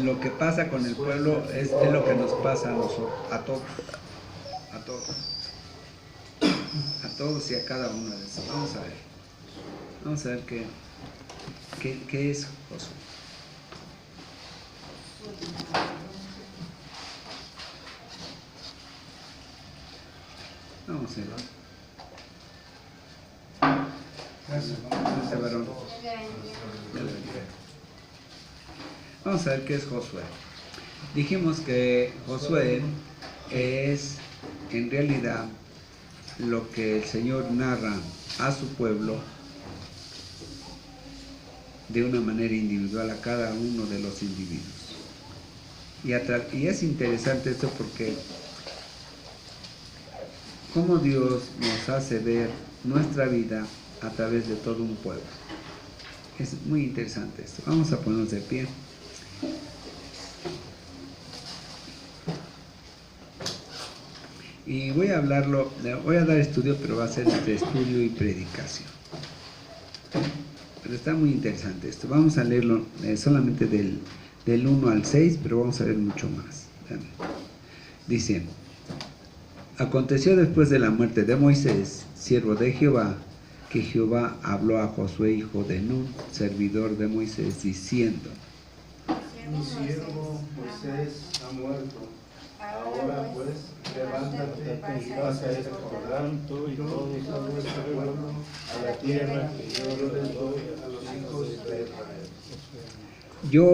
lo que pasa con el pueblo es lo que nos pasa a nosotros, a todos y a cada uno de esos. Vamos a ver qué es Josué. Vamos a ver. Gracias, varón. Vamos a ver qué es Josué. Dijimos que Josué es en realidad lo que el Señor narra a su pueblo de una manera individual a cada uno de los individuos. Y es interesante esto porque cómo Dios nos hace ver nuestra vida a través de todo un pueblo. Es muy interesante esto. Vamos a ponernos de pie. Y voy a dar estudio, pero va a ser entre estudio y predicación. Pero está muy interesante esto. Vamos a leerlo solamente del 1 al 6, pero vamos a leer mucho más. Dice: aconteció después de la muerte de Moisés, siervo de Jehová, que Jehová habló a Josué, hijo de Nun, servidor de Moisés, diciendo: mi siervo Moisés ha muerto. Ahora pues, levántate y pasa este Jordán, tú y todo este pueblo, a la tierra que yo les doy a los hijos de Israel. Yo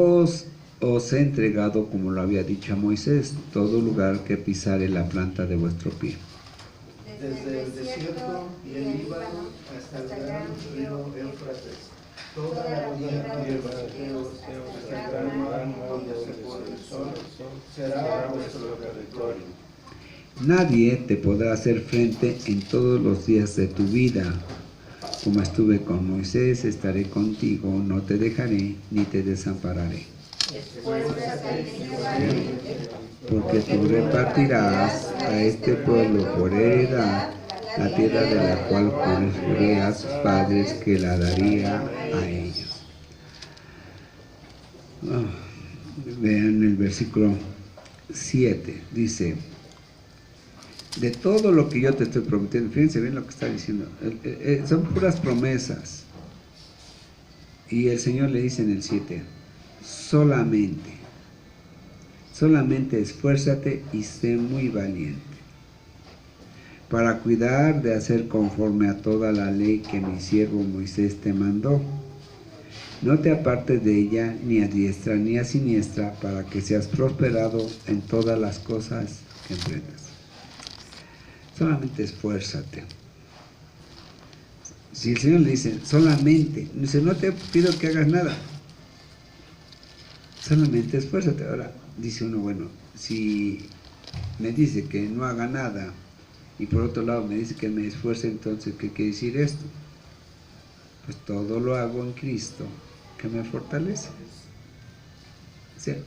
os he entregado, como lo había dicho a Moisés, todo lugar que pisare la planta de vuestro pie. Desde el desierto y el Líbano hasta el gran río Éufrates, toda la tierra de los heteos, hasta el gran mar donde se pone el sol, será vuestro territorio. Nadie te podrá hacer frente en todos los días de tu vida. Como estuve con Moisés, estaré contigo, no te dejaré ni te desampararé. Porque tú repartirás a este pueblo por heredad la tierra de la cual juré a sus padres que la daría a ellos. Vean el versículo 7, dice: de todo lo que yo te estoy prometiendo, fíjense bien lo que está diciendo, son puras promesas. Y el Señor le dice en el 7, solamente esfuérzate y sé muy valiente, para cuidar de hacer conforme a toda la ley que mi siervo Moisés te mandó. No te apartes de ella ni a diestra ni a siniestra, para que seas prosperado en todas las cosas que emprendas. Solamente esfuérzate. Si el Señor le dice, solamente, dice, no te pido que hagas nada, solamente esfuérzate. Ahora, dice uno, bueno, si me dice que no haga nada, y por otro lado me dice que me esfuerce, entonces, ¿qué quiere decir esto? Pues todo lo hago en Cristo, que me fortalece. O sea,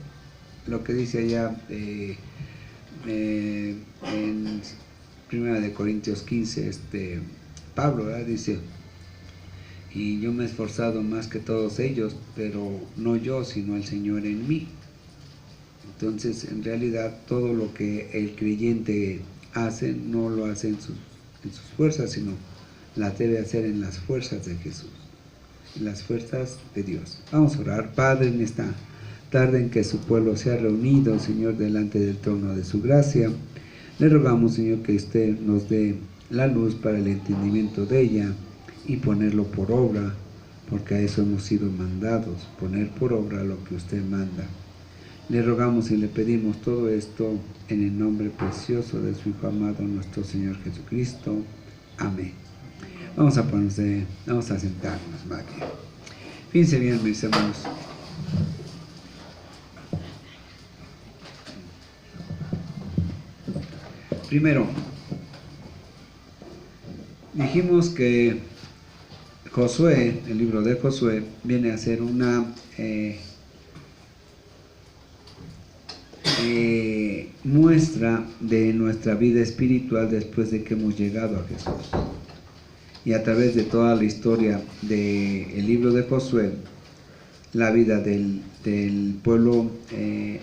lo que dice allá en 1 Corintios 15, Pablo, ¿verdad? Dice: y yo me he esforzado más que todos ellos, pero no yo, sino el Señor en mí. Entonces, en realidad, todo lo que el creyente hace, no lo hace en sus fuerzas, sino las debe hacer en las fuerzas de Jesús, en las fuerzas de Dios. Vamos a orar. Padre, en esta tarde en que su pueblo se ha reunido, Señor, delante del trono de su gracia, le rogamos, Señor, que usted nos dé la luz para el entendimiento de ella y ponerlo por obra, porque a eso hemos sido mandados, poner por obra lo que usted manda. Le rogamos y le pedimos todo esto en el nombre precioso de su Hijo amado, nuestro Señor Jesucristo. Amén. Vamos a sentarnos, Maggie. Fíjense bien, mis hermanos. Primero, dijimos que Josué, el libro de Josué, viene a ser una muestra de nuestra vida espiritual después de que hemos llegado a Jesús. Y a través de toda la historia del libro de Josué, la vida del pueblo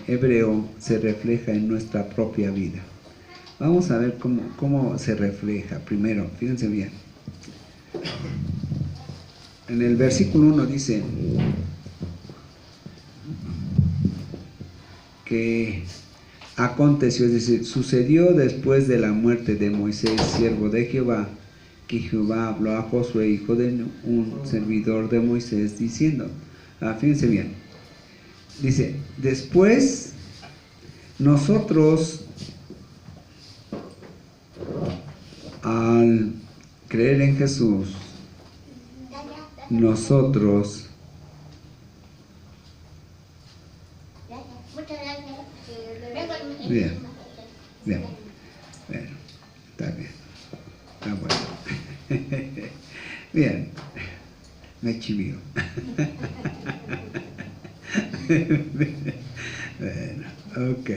hebreo se refleja en nuestra propia vida. Vamos a ver cómo se refleja. Primero, fíjense bien. En el versículo 1 dice que aconteció, es decir, sucedió después de la muerte de Moisés, siervo de Jehová, que Jehová habló a Josué, hijo de un servidor de Moisés, diciendo, fíjense bien, dice, después nosotros, al creer en Jesús, nosotros bien, bueno, está bien, está bueno. Bien, me chivió. Bueno, ok.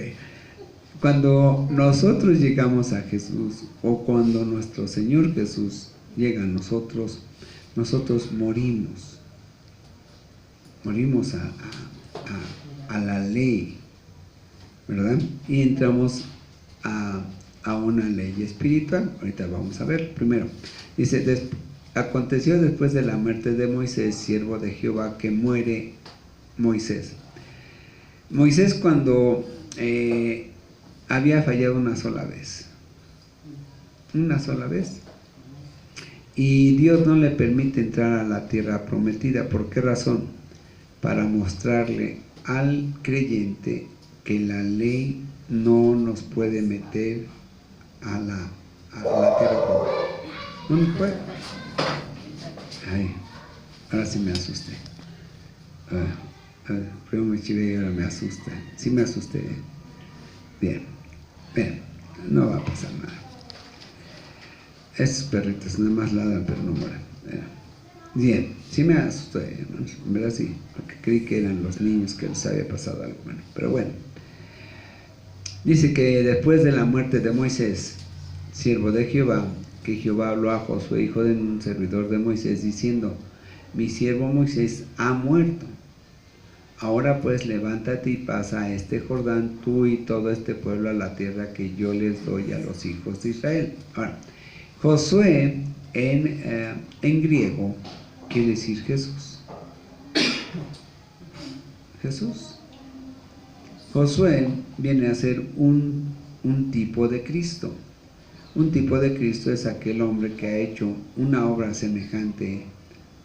Cuando nosotros llegamos a Jesús, o cuando nuestro Señor Jesús llega a nosotros, nosotros morimos a la ley, ¿verdad? Y entramos a una ley espiritual. Ahorita vamos a ver. Primero, dice, aconteció después de la muerte de Moisés, siervo de Jehová, que muere Moisés. Moisés cuando había fallado una sola vez, y Dios no le permite entrar a la tierra prometida. ¿Por qué razón? Para mostrarle al creyente que la ley no nos puede meter a la tierra prometida. No nos puede. Ay, ahora sí me asusté. Primero me chivé y ahora me asusta. Sí me asusté. Bien, no va a pasar nada. Esos perritos nada más ladran, pero no mueren. Bien, sí me asusté, hermanos. En verdad sí, porque creí que eran los niños que les había pasado algo. Bueno, pero bueno. Dice que después de la muerte de Moisés, siervo de Jehová, que Jehová habló a Josué, hijo de un servidor de Moisés, diciendo, mi siervo Moisés ha muerto. Ahora pues levántate y pasa a este Jordán, tú y todo este pueblo, a la tierra que yo les doy a los hijos de Israel. Ahora, Josué en griego quiere decir Jesús. Jesús. Josué viene a ser un tipo de Cristo. Un tipo de Cristo es aquel hombre que ha hecho una obra semejante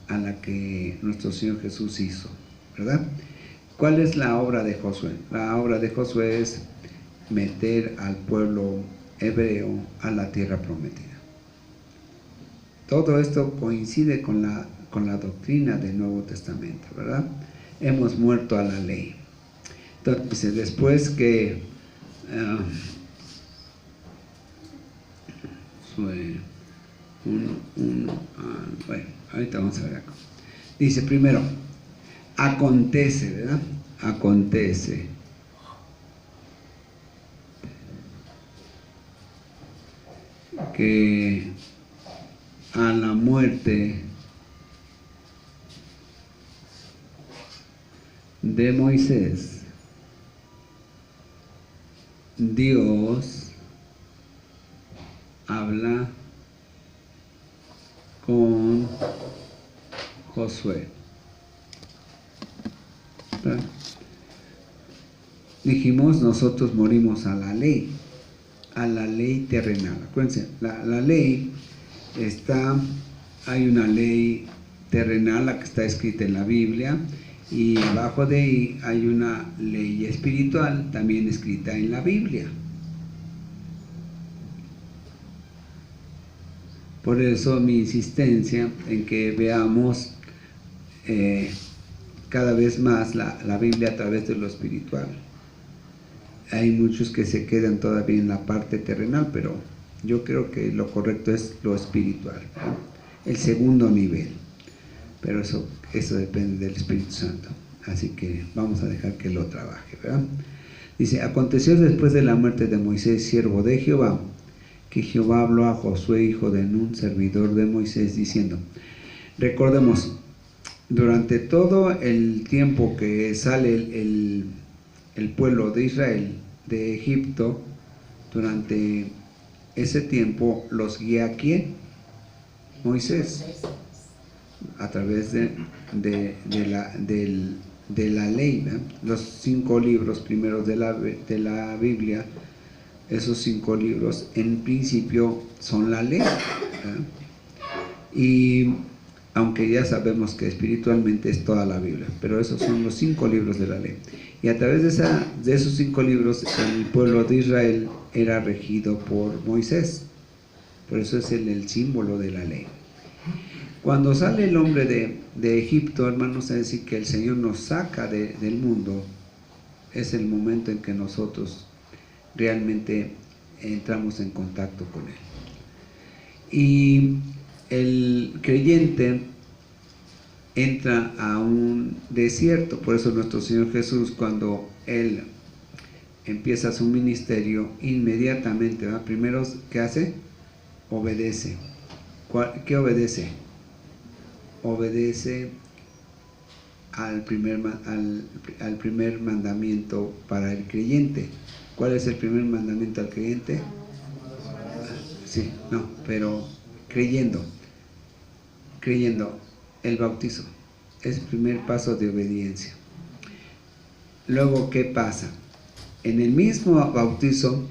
a la que nuestro Señor Jesús hizo, ¿verdad? ¿Cuál es la obra de Josué? La obra de Josué es meter al pueblo hebreo a la tierra prometida. Todo esto coincide con la doctrina del Nuevo Testamento, ¿verdad? Hemos muerto a la ley. Entonces, después que bueno, ahorita vamos a ver acá. Dice primero, acontece, ¿verdad? Acontece que a la muerte de Moisés, Dios habla con Josué. ¿Verdad? Dijimos, nosotros morimos a la ley terrenal. Acuérdense, la ley hay una ley terrenal, la que está escrita en la Biblia, y abajo de ahí hay una ley espiritual también escrita en la Biblia. Por eso mi insistencia en que veamos cada vez más la Biblia a través de lo espiritual. Hay muchos que se quedan todavía en la parte terrenal, pero yo creo que lo correcto es lo espiritual, ¿verdad? El segundo nivel, pero eso depende del Espíritu Santo, así que vamos a dejar que lo trabaje, ¿verdad? Dice, aconteció después de la muerte de Moisés, siervo de Jehová, que Jehová habló a Josué, hijo de Nun, servidor de Moisés, diciendo, recordemos, durante todo el tiempo que sale el pueblo de Israel de Egipto, durante ese tiempo los guía ¿quién? Moisés, a través de la ley, ¿no? Los 5 libros primeros de la Biblia. Esos 5 libros en principio son la ley, ¿no? Y aunque ya sabemos que espiritualmente es toda la Biblia, pero esos son los 5 libros de la ley. Y a través de esos 5 libros, el pueblo de Israel era regido por Moisés. Por eso es el símbolo de la ley. Cuando sale el hombre de Egipto, hermanos, es decir, que el Señor nos saca del mundo, es el momento en que nosotros realmente entramos en contacto con Él. Y el creyente entra a un desierto. Por eso nuestro Señor Jesús, cuando Él empieza su ministerio, inmediatamente, ¿verdad? Primero, ¿qué hace? Obedece. ¿Qué obedece? Obedece al primer mandamiento para el creyente. ¿Cuál es el primer mandamiento al creyente? Sí, no, pero creyendo, el bautizo es el primer paso de obediencia. Luego, ¿qué pasa? En el mismo bautizo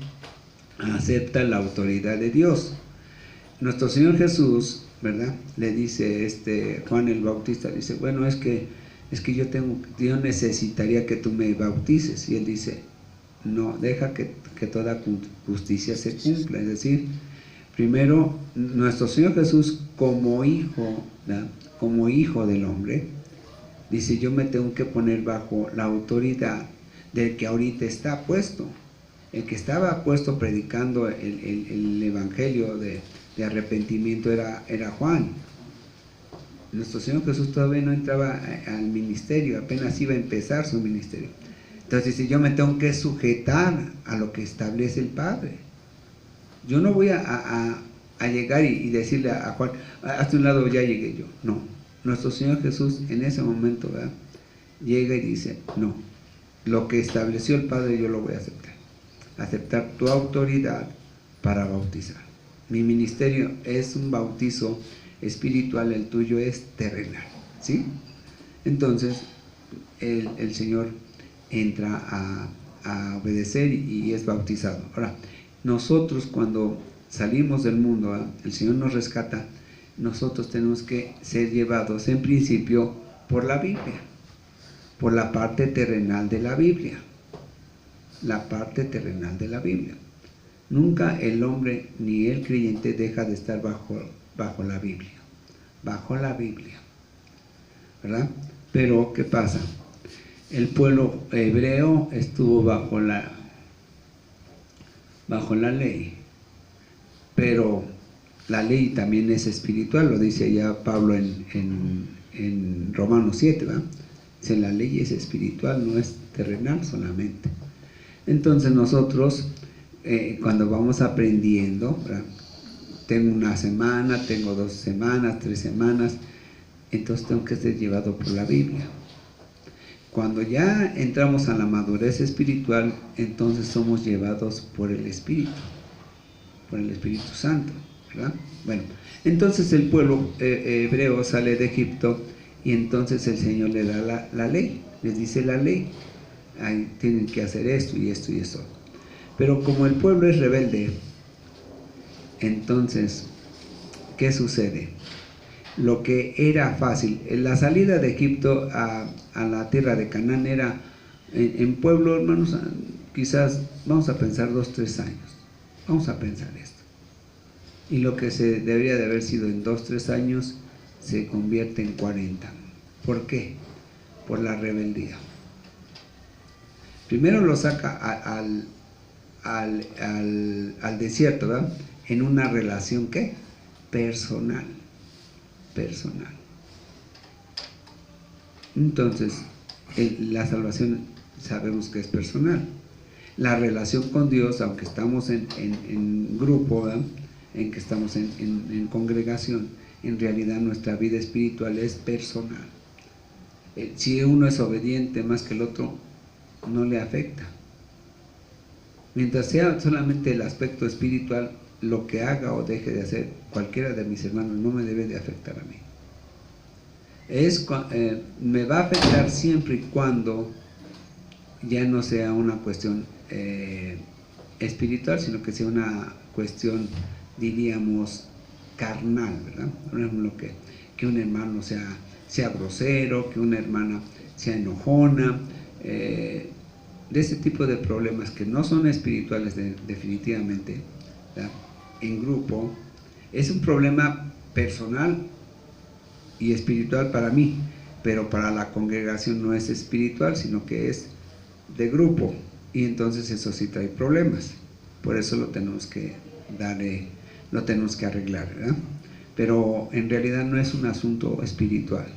acepta la autoridad de Dios. Nuestro Señor Jesús, ¿verdad? Le dice Juan el Bautista, dice, bueno, es que yo necesitaría que tú me bautices. Y él dice, no, deja que toda justicia se cumpla. Es decir, primero, nuestro Señor Jesús como hijo, ¿verdad? Como hijo del hombre, dice, yo me tengo que poner bajo la autoridad del que ahorita está puesto. El que estaba puesto predicando el evangelio de arrepentimiento era Juan. Nuestro Señor Jesús todavía no entraba al ministerio, apenas iba a empezar su ministerio. Entonces dice, yo me tengo que sujetar a lo que establece el Padre. Yo no voy a llegar y decirle a Juan, hasta un lado ya llegué yo. No, nuestro Señor Jesús en ese momento, ¿verdad?, llega y dice, no, lo que estableció el Padre yo lo voy a aceptar tu autoridad para bautizar. Mi ministerio es un bautizo espiritual, el tuyo es terrenal, ¿sí? Entonces el Señor entra a obedecer y es bautizado. Ahora, nosotros cuando salimos del mundo, ¿verdad?, el Señor nos rescata, nosotros tenemos que ser llevados en principio por la Biblia, por la parte terrenal de la Biblia. La parte terrenal de la Biblia. Nunca el hombre ni el creyente deja de estar bajo la Biblia. Bajo la Biblia, ¿verdad? Pero, ¿qué pasa? El pueblo hebreo estuvo bajo la ley, pero la ley también es espiritual, lo dice ya Pablo en Romanos 7, ¿verdad? Dice, la ley es espiritual, no es terrenal solamente. Entonces nosotros, cuando vamos aprendiendo, ¿verdad?, tengo una semana, tengo 2 semanas, 3 semanas, entonces tengo que ser llevado por la Biblia. Cuando ya entramos a la madurez espiritual, entonces somos llevados por el Espíritu Santo, ¿verdad? Bueno, entonces el pueblo hebreo sale de Egipto y entonces el Señor le da la ley, les dice la ley, ahí tienen que hacer esto y esto y esto. Pero como el pueblo es rebelde, entonces, ¿qué sucede? Lo que era fácil, la salida de Egipto a la tierra de Canaán era, en pueblo, hermanos, quizás vamos a pensar 2, 3 años, vamos a pensar esto. Y lo que se debería de haber sido en 2, 3 años, se convierte en 40. ¿Por qué? Por la rebeldía. Primero lo saca al desierto, ¿verdad?, en una relación, ¿qué? Personal. Entonces, la salvación sabemos que es personal. La relación con Dios, aunque estamos en grupo, ¿verdad?, en que estamos en congregación, en realidad nuestra vida espiritual es personal. Si uno es obediente más que el otro, no le afecta. Mientras sea solamente el aspecto espiritual, lo que haga o deje de hacer cualquiera de mis hermanos no me debe de afectar a mí. Me va a afectar siempre y cuando ya no sea una cuestión espiritual, sino que sea una cuestión, diríamos, carnal, ¿verdad? Por ejemplo, que un hermano sea grosero, que una hermana sea enojona, de ese tipo de problemas que no son espirituales definitivamente, ¿verdad? En grupo, es un problema personal y espiritual para mí, pero para la congregación no es espiritual, sino que es de grupo, y entonces eso sí trae problemas. Por eso lo tenemos que lo tenemos que arreglar, ¿verdad? Pero en realidad no es un asunto espiritual,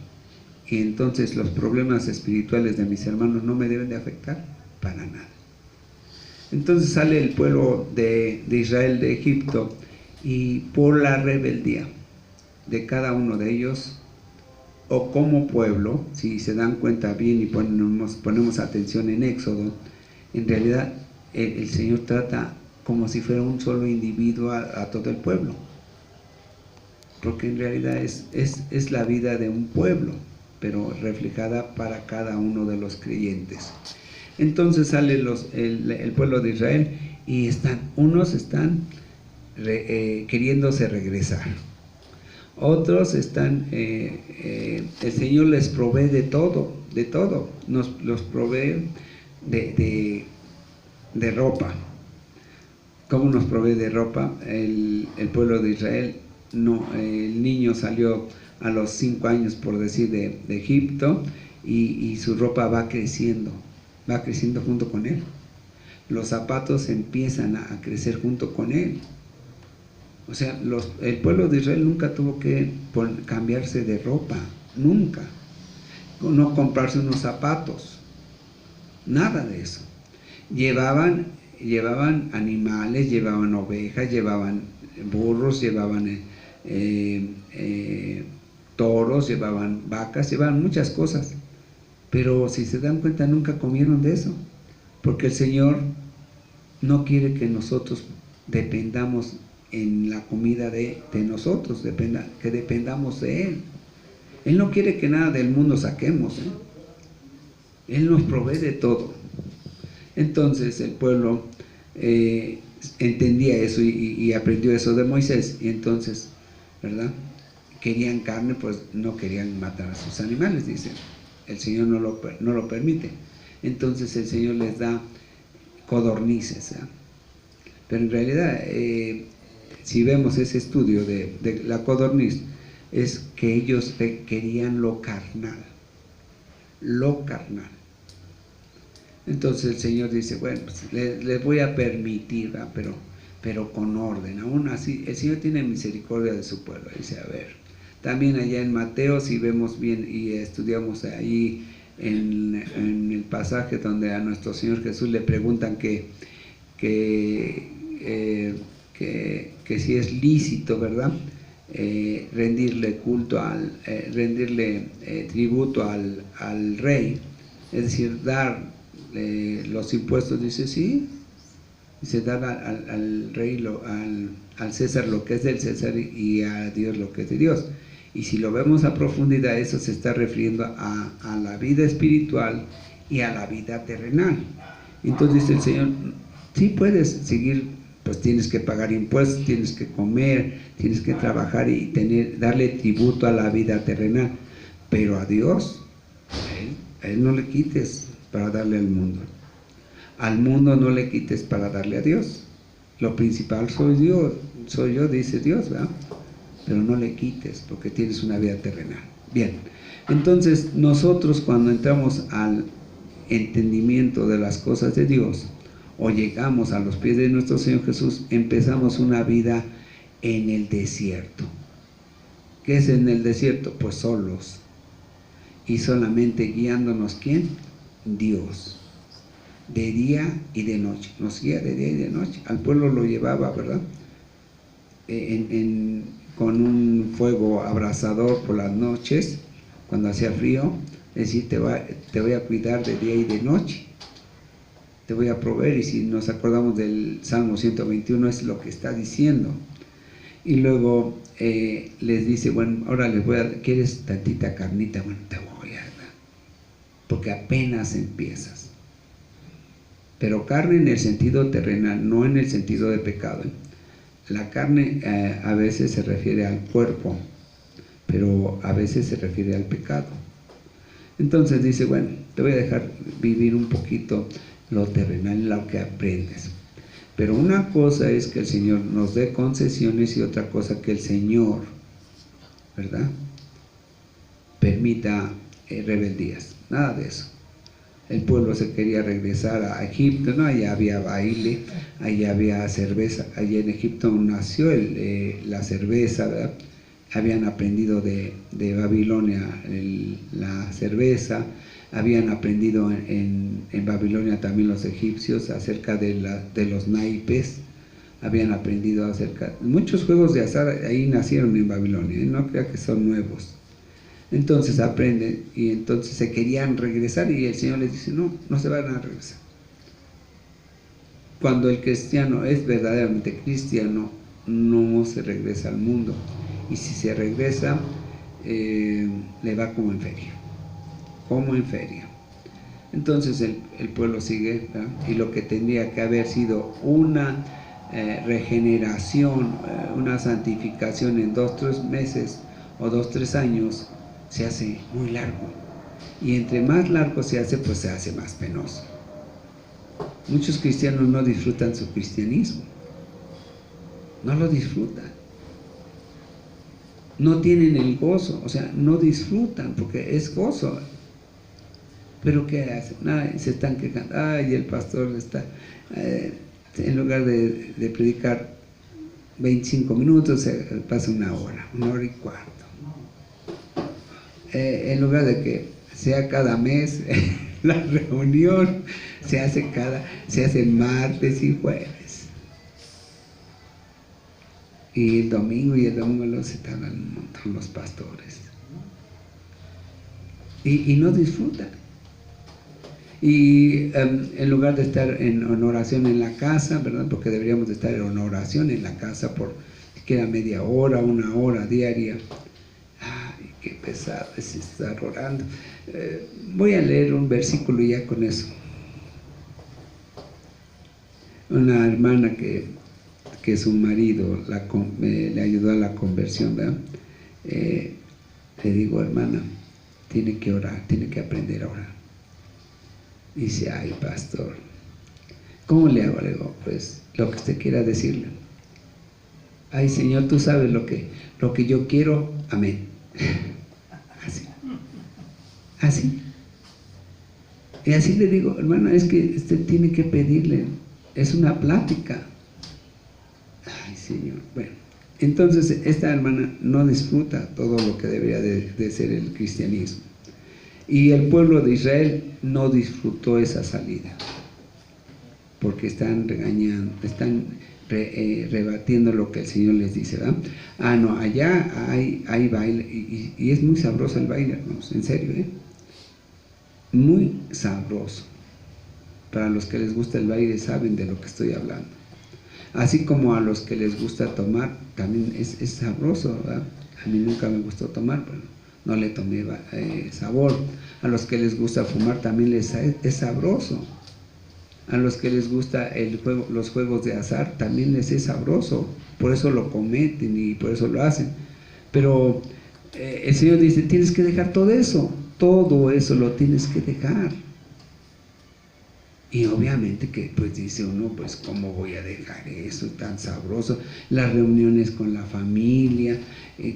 y entonces los problemas espirituales de mis hermanos no me deben de afectar para nada. Entonces sale el pueblo de Israel de Egipto, y por la rebeldía de cada uno de ellos, o como pueblo, si se dan cuenta bien y ponemos atención en Éxodo, en realidad el Señor trata como si fuera un solo individuo a todo el pueblo, porque en realidad es la vida de un pueblo, pero reflejada para cada uno de los creyentes. Entonces sale el pueblo de Israel, y unos están queriéndose regresar, otros están, el Señor les provee de todo, los provee de ropa. ¿Cómo nos provee de ropa? El pueblo de Israel, el niño salió a los 5 años, por decir, de Egipto, y su ropa va creciendo junto con él. Los zapatos empiezan a crecer junto con él. O sea, el pueblo de Israel nunca tuvo que cambiarse de ropa, nunca. No comprarse unos zapatos, nada de eso. Llevaban animales, llevaban ovejas, llevaban burros, llevaban toros, llevaban vacas, llevaban muchas cosas. Pero si se dan cuenta, nunca comieron de eso, porque el Señor no quiere que nosotros dependamos en la comida de nosotros, que dependamos de Él. Él no quiere que nada del mundo saquemos, Él nos provee de todo. Entonces el pueblo entendía eso y aprendió eso de Moisés, y entonces, ¿verdad? Querían carne, pues no querían matar a sus animales, dice. El Señor no lo permite. Entonces el Señor les da codornices, ¿verdad? Pero en realidad, si vemos ese estudio de la codorniz, es que ellos querían lo carnal. Entonces el Señor dice, bueno, pues les voy a permitir, ¿verdad? Pero con orden. Aún así, el Señor tiene misericordia de su pueblo. Dice, a ver, también allá en Mateo, si vemos bien y estudiamos ahí en el pasaje donde a nuestro Señor Jesús le preguntan que si es lícito, ¿verdad? Rendirle culto rendirle tributo al rey, es decir, dar los impuestos. Dice, sí, dice, dar al rey, al César lo que es del César, y a Dios lo que es de Dios. Y si lo vemos a profundidad, eso se está refiriendo a la vida espiritual y a la vida terrenal. Entonces dice el Señor, sí puedes seguir, pues tienes que pagar impuestos, tienes que comer, tienes que trabajar y darle tributo a la vida terrenal, pero a Dios, a Él no le quites para darle al mundo. Al mundo no le quites para darle a Dios. Lo principal soy yo, dice Dios, ¿verdad? Pero no le quites, porque tienes una vida terrenal. Bien, entonces nosotros, cuando entramos al entendimiento de las cosas de Dios, o llegamos a los pies de nuestro Señor Jesús, empezamos una vida en el desierto. ¿Qué es en el desierto? Pues solos, y solamente guiándonos, ¿quién? Dios, de día y de noche. Nos guía de día y de noche. Al pueblo lo llevaba, ¿verdad? Con un fuego abrasador por las noches, cuando hacía frío, Es decir, te voy a cuidar de día y de noche, te voy a proveer. Y si nos acordamos del Salmo 121, es lo que está diciendo. Y luego les dice, bueno, ahora les voy a, ¿quieres tantita carnita? Bueno, te voy a dar, porque apenas empiezas. Pero carne en el sentido terrenal, no en el sentido de pecado. La carne a veces se refiere al cuerpo, pero a veces se refiere al pecado. Entonces dice, bueno, te voy a dejar vivir un poquito lo terrenal, lo que aprendes. Pero una cosa es que el Señor nos dé concesiones y otra cosa que el Señor, ¿verdad?, permita rebeldías. Nada de eso. El pueblo se quería regresar a Egipto, ¿no? Allá había baile, allá había cerveza. Allá en Egipto nació la cerveza, ¿verdad? Habían aprendido de Babilonia la cerveza. Habían aprendido en Babilonia también los egipcios acerca de los naipes. Habían aprendido acerca... Muchos juegos de azar ahí nacieron en Babilonia, no creo que son nuevos. Entonces aprenden y entonces se querían regresar y el Señor les dice, no, no se van a regresar. Cuando el cristiano es verdaderamente cristiano, no se regresa al mundo. Y si se regresa, le va como en feria. Como en feria. Entonces el pueblo sigue, ¿verdad? Y lo que tendría que haber sido una regeneración, una santificación en 2-3 meses o 2-3 años, se hace muy largo. Y entre más largo se hace, pues se hace más penoso. Muchos cristianos no disfrutan su cristianismo. No lo disfrutan. No tienen el gozo, o sea, no disfrutan porque es gozo. Pero ¿qué hacen? Ay, se están quejando. Ay, el pastor está, en lugar de predicar 25 minutos, se pasa 1 hora, 1 hora y cuarto. En lugar de que sea cada mes, la reunión se hace martes y jueves. Y el domingo los se tardan un montón los pastores. Y no disfrutan. Y en lugar de estar en oración en la casa, ¿verdad? Porque deberíamos de estar en oración en la casa por siquiera media hora, 1 hora diaria. Ay, qué pesado es estar orando. Voy a leer un versículo ya con eso. Una hermana que su marido le ayudó a la conversión, ¿verdad? Le digo, hermana, tiene que orar, tiene que aprender a orar. Dice, ay, pastor, ¿cómo le hago? Le digo, pues lo que usted quiera decirle. Ay, Señor, tú sabes lo que yo quiero, amén. Así. Y así le digo, hermana, es que usted tiene que pedirle, es una plática. Ay, Señor, bueno. Entonces, esta hermana no disfruta todo lo que debería de ser el cristianismo. Y el pueblo de Israel no disfrutó esa salida, porque están regañando, están rebatiendo lo que el Señor les dice, ¿verdad? Ah, no, allá hay baile, y es muy sabroso el baile, hermanos, en serio, muy sabroso. Para los que les gusta el baile saben de lo que estoy hablando. Así como a los que les gusta tomar, también es sabroso, ¿verdad? A mí nunca me gustó tomar, pero no le tomé sabor. A los que les gusta fumar también es sabroso. A los que les gusta los juegos de azar también les es sabroso. Por eso lo cometen y por eso lo hacen. Pero el Señor dice, tienes que dejar todo eso lo tienes que dejar. Y obviamente que pues dice uno, pues ¿cómo voy a dejar eso tan sabroso? Las reuniones con la familia,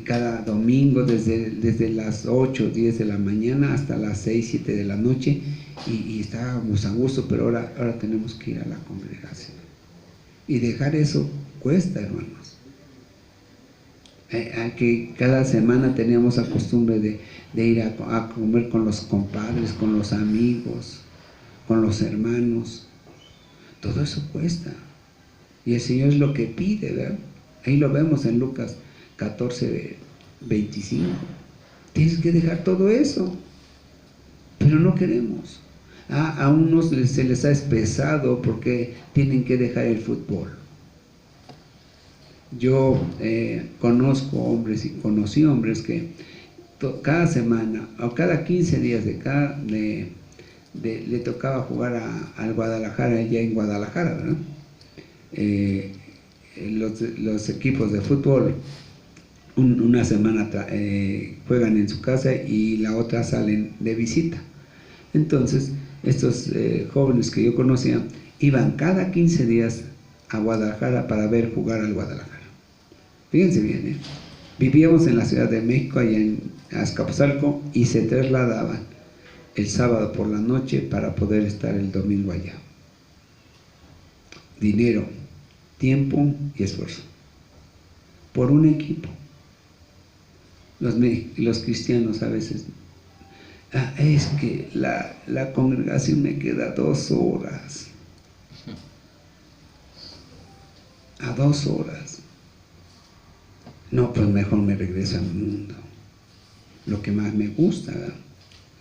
cada domingo desde las 8 o 10 de la mañana hasta las 6, 7 de la noche, y estábamos a gusto, pero ahora tenemos que ir a la congregación. Y dejar eso cuesta, hermanos. Que cada semana teníamos la costumbre de ir a comer con los compadres, con los amigos, con los hermanos. Todo eso cuesta. Y el Señor es lo que pide, ¿verdad? Ahí lo vemos en Lucas 14, 25. Tienes que dejar todo eso. pero no queremos. A unos se les ha espesado porque tienen que dejar el fútbol. Yo conozco hombres y conocí hombres que cada semana o cada 15 días le tocaba jugar al Guadalajara, allá en Guadalajara, ¿verdad? Los equipos de fútbol una semana juegan en su casa y la otra salen de visita. Entonces estos jóvenes que yo conocía iban cada 15 días a Guadalajara para ver jugar al Guadalajara. Fíjense bien, vivíamos en la Ciudad de México, allá en Azcapotzalco, y se trasladaban el sábado por la noche para poder estar el domingo allá. Dinero, tiempo y esfuerzo por un equipo. Los cristianos a veces, es que la congregación me queda 2 horas, a 2 horas. No, pues mejor me regreso al mundo, lo que más me gusta, ¿verdad?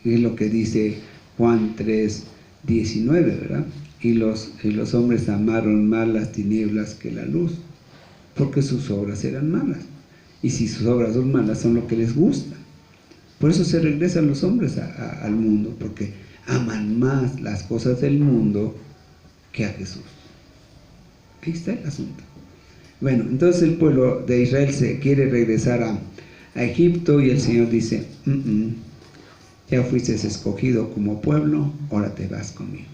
Es lo que dice Juan 3:19, ¿verdad? Y los hombres amaron más las tinieblas que la luz, porque sus obras eran malas. Y si sus obras son malas, son lo que les gusta. Por eso se regresan los hombres al mundo, porque aman más las cosas del mundo que a Jesús. Ahí está el asunto. Bueno, entonces el pueblo de Israel se quiere regresar a Egipto, y el Señor dice, ya fuiste escogido como pueblo, ahora te vas conmigo.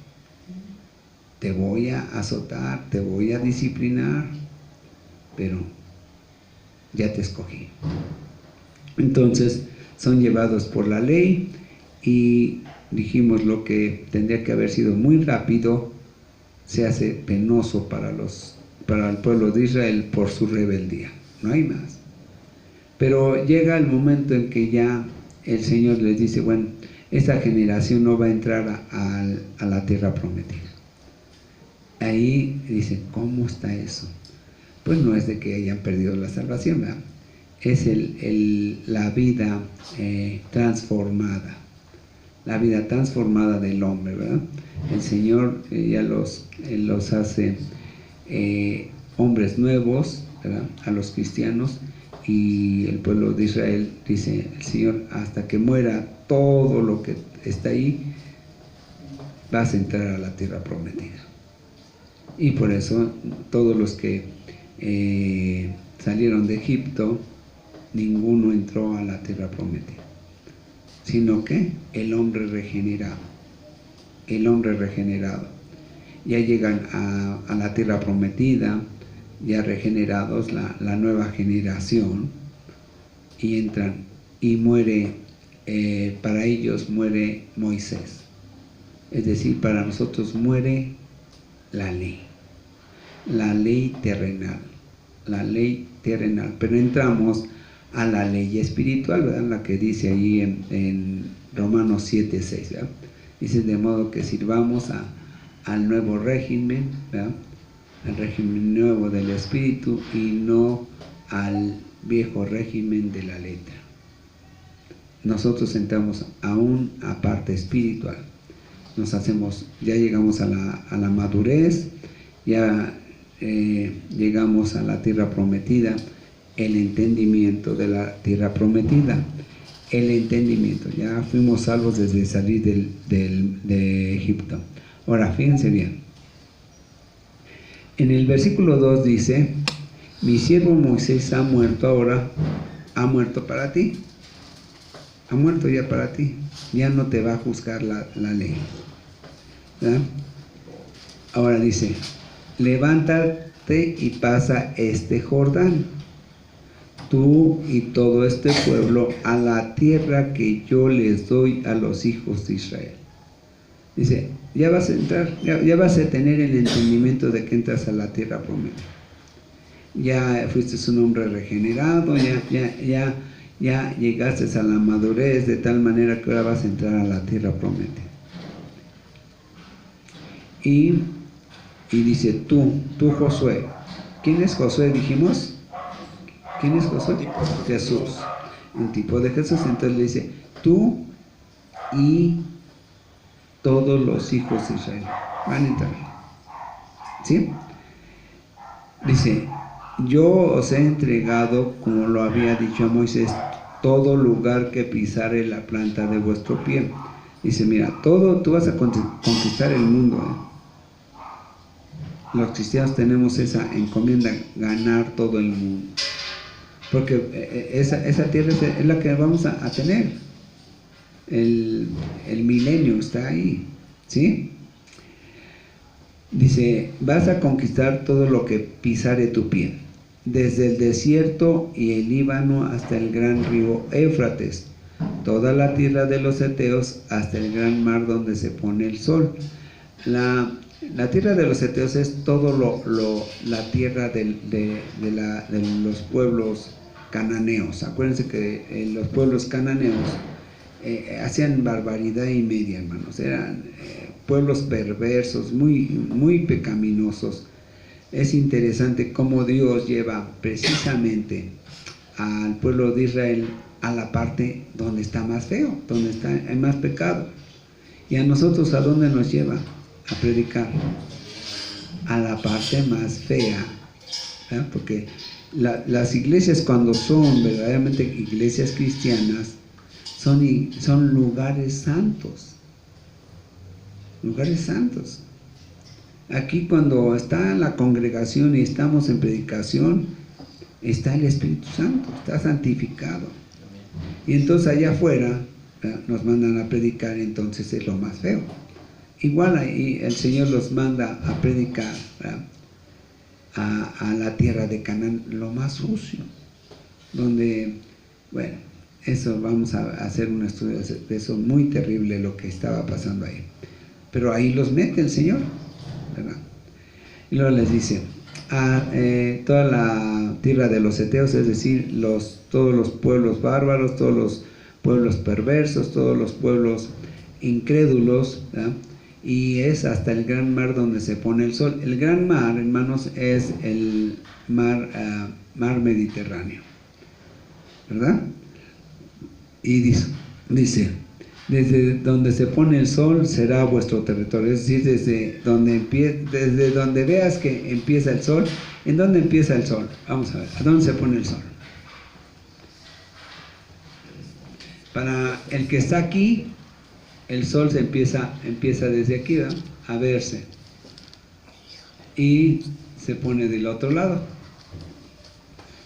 Te voy a azotar, te voy a disciplinar, pero ya te escogí. Entonces son llevados por la ley, y dijimos lo que tendría que haber sido muy rápido, se hace penoso para el pueblo de Israel por su rebeldía. No hay más. Pero llega el momento en que ya el Señor les dice, bueno, esta generación no va a entrar a la tierra prometida. Ahí dicen, ¿cómo está eso? Pues no es de que hayan perdido la salvación, ¿verdad? Es la vida transformada, la vida transformada del hombre, ¿verdad? El Señor ya los hace hombres nuevos, ¿verdad? A los cristianos, y el pueblo de Israel, dice el Señor, hasta que muera todo lo que está ahí, vas a entrar a la tierra prometida. Y por eso todos los que salieron de Egipto, ninguno entró a la tierra prometida, sino que el hombre regenerado, ya llegan a la tierra prometida, ya regenerados, la nueva generación, y entran, y muere, para ellos muere Moisés, es decir, para nosotros muere la ley terrenal, pero entramos a la ley espiritual, ¿verdad? La que dice ahí en Romanos 7:6, ¿verdad? Dice, de modo que sirvamos al nuevo régimen, ¿verdad? Al régimen nuevo del espíritu, y no al viejo régimen de la letra. Nosotros entramos a una parte espiritual, ya llegamos a la madurez, ya llegamos a la tierra prometida, el entendimiento de la tierra prometida, ya fuimos salvos desde salir de Egipto. Ahora, fíjense bien, en el versículo 2 dice, mi siervo Moisés ha muerto ahora, ha muerto para ti, ha muerto ya para ti, ya no te va a juzgar la ley, ¿verdad? Ahora dice, levántate y pasa este Jordán, tú y todo este pueblo, a la tierra que yo les doy a los hijos de Israel. Dice, ya vas a entrar, ya vas a tener el entendimiento de que entras a la tierra prometida. Ya fuiste un hombre regenerado, ya llegaste a la madurez, de tal manera que ahora vas a entrar a la tierra prometida. Y dice, tú Josué. ¿Quién es Josué, dijimos? ¿Quién es Josué? Jesús, un tipo de Jesús. Entonces le dice, tú y todos los hijos de Israel van a entrar. ¿Sí? Dice, yo os he entregado, como lo había dicho a Moisés, todo lugar que pisare la planta de vuestro pie. Dice, mira, tú vas a conquistar el mundo. Los cristianos tenemos esa encomienda, ganar todo el mundo. Porque esa tierra es la que vamos a tener. El milenio está ahí, ¿sí? Dice, vas a conquistar todo lo que pisare tu pie, desde el desierto y el Líbano hasta el gran río Éufrates, toda la tierra de los heteos hasta el gran mar donde se pone el sol. La tierra de los heteos es todo la tierra de los pueblos cananeos. Acuérdense que los pueblos cananeos hacían barbaridad y media, hermanos. Eran pueblos perversos, muy pecaminosos. Es interesante cómo Dios lleva precisamente al pueblo de Israel a la parte donde está más feo, donde hay más pecado. Y a nosotros, ¿a dónde nos lleva? A predicar a la parte más fea, ¿verdad? Porque las iglesias, cuando son verdaderamente iglesias cristianas, son lugares santos. Lugares santos. Aquí, cuando está la congregación y estamos en predicación, está el Espíritu Santo, está santificado. Y entonces allá afuera, ¿verdad?, nos mandan a predicar, entonces es lo más feo. Igual ahí el Señor los manda a predicar, ¿verdad?, a la tierra de Canaán, lo más sucio, donde, bueno, eso vamos a hacer un estudio de eso, muy terrible lo que estaba pasando ahí. Pero ahí los mete el Señor, ¿verdad? Y luego les dice, toda la tierra de los heteos, es decir, todos los pueblos bárbaros, todos los pueblos perversos, todos los pueblos incrédulos, ¿verdad?, y es hasta el gran mar donde se pone el sol. El gran mar, hermanos, es el mar Mediterráneo, ¿verdad? Y dice, desde donde se pone el sol será vuestro territorio. Es decir, desde donde veas que empieza el sol. ¿En dónde empieza el sol? Vamos a ver, ¿a dónde se pone el sol? Para el que está aquí, el sol se empieza desde aquí, ¿verdad?, a verse, y se pone del otro lado.